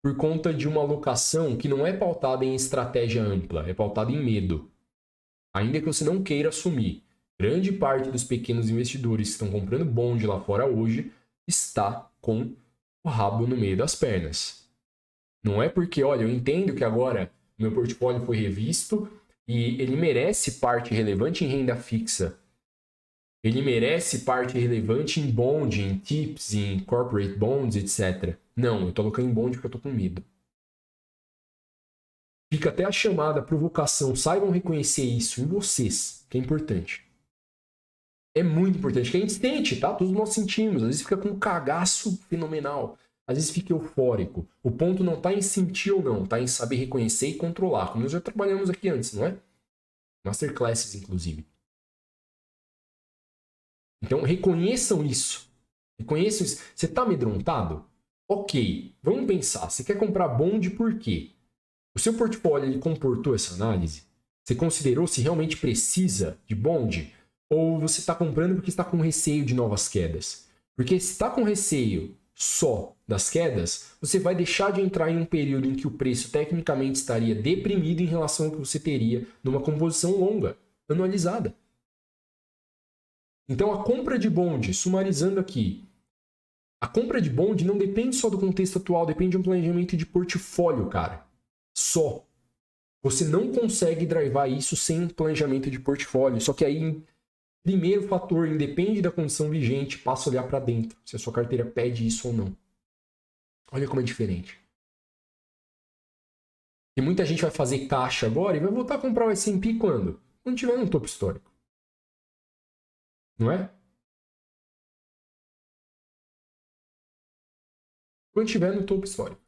por conta de uma alocação que não é pautada em estratégia ampla, é pautada em medo. Ainda que você não queira assumir, grande parte dos pequenos investidores que estão comprando bond lá fora hoje está com o rabo no meio das pernas. Não é porque, olha, eu entendo que agora meu portfólio foi revisto e ele merece parte relevante em renda fixa. Ele merece parte relevante em bond, em TIPS, em corporate bonds, etc. Não, eu estou colocando em bond porque eu estou com medo. Fica até a chamada, a provocação. Saibam reconhecer isso em vocês, que é importante. É muito importante, que a gente sente, tá? Todos nós sentimos. Às vezes fica com um cagaço fenomenal. Às vezes fica eufórico. O ponto não está em sentir ou não, está em saber reconhecer e controlar. Como nós já trabalhamos aqui antes, não é? Masterclasses, inclusive. Então, reconheçam isso. Reconheçam isso. Você está amedrontado? Ok, vamos pensar. Você quer comprar bond por quê? O seu portfólio ele comportou essa análise? Você considerou se realmente precisa de bond? Ou você está comprando porque está com receio de novas quedas? Porque se está com receio só das quedas, você vai deixar de entrar em um período em que o preço tecnicamente estaria deprimido em relação ao que você teria numa composição longa, anualizada. Então a compra de bond, sumarizando aqui, a compra de bond não depende só do contexto atual, depende de um planejamento de portfólio, cara. Só. Você não consegue drivar isso sem planejamento de portfólio. Só que aí Primeiro fator, independe da condição vigente, passa a olhar para dentro, se a sua carteira pede isso ou não. Olha como é diferente. E muita gente vai fazer caixa agora e vai voltar a comprar o S&P quando? Quando tiver no topo histórico. Não é? Quando tiver no topo histórico.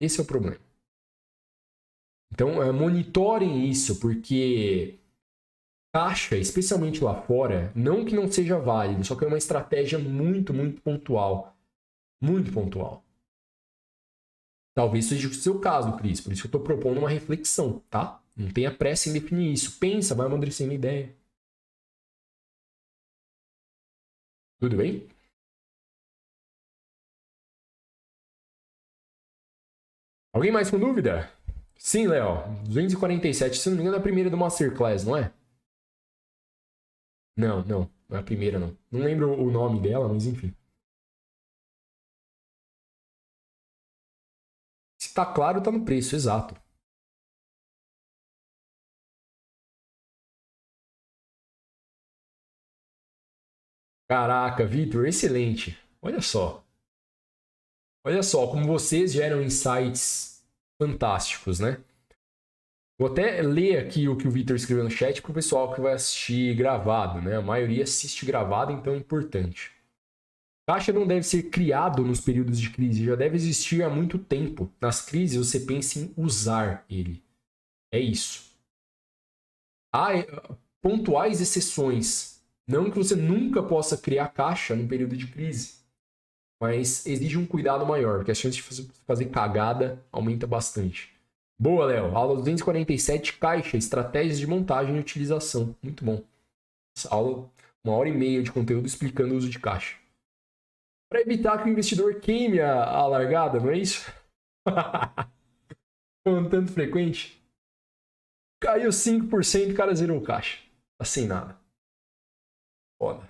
Esse é o problema. Então, monitorem isso, porque caixa, especialmente lá fora, não que não seja válido, só que é uma estratégia muito, muito pontual. Muito pontual. Talvez seja o seu caso, Cris. Por isso que eu estou propondo uma reflexão, tá? Não tenha pressa em definir isso. Pensa, vai amadurecendo a ideia. Tudo bem? Alguém mais com dúvida? Sim, Léo. 247, se não me engano, é a primeira do Masterclass, não é? Não, não. Não é a primeira, não. Não lembro o nome dela, mas enfim. Se tá claro, tá no preço, exato. Caraca, Vitor, excelente. Olha só. Olha só como vocês geram insights fantásticos, né? Vou até ler aqui o que o Vitor escreveu no chat para o pessoal que vai assistir gravado, né? A maioria assiste gravado, então é importante. Caixa não deve ser criado nos períodos de crise, já deve existir há muito tempo. Nas crises você pensa em usar ele. É isso. Há pontuais exceções. Não que você nunca possa criar caixa no período de crise, mas exige um cuidado maior, porque a chance de fazer cagada aumenta bastante. Boa, Léo. Aula 247, caixa, estratégias de montagem e utilização. Muito bom. Essa aula, 1h30 de conteúdo explicando o uso de caixa. Para evitar que o investidor queime a largada, não é isso? Com tanto frequente. Caiu 5%, o cara zerou o caixa. Tá sem nada. Foda.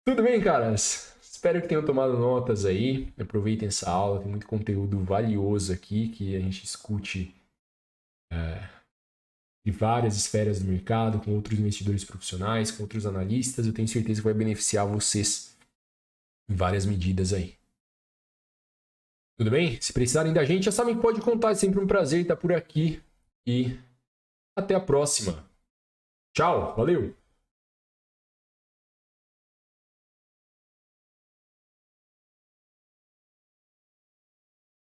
Tudo bem, caras? Espero que tenham tomado notas aí. Aproveitem essa aula, tem muito conteúdo valioso aqui que a gente discute de várias esferas do mercado, com outros investidores profissionais, com outros analistas. Eu tenho certeza que vai beneficiar vocês em várias medidas aí. Tudo bem? Se precisarem da gente, já sabem que pode contar. É sempre um prazer estar por aqui. E até a próxima. Tchau, valeu!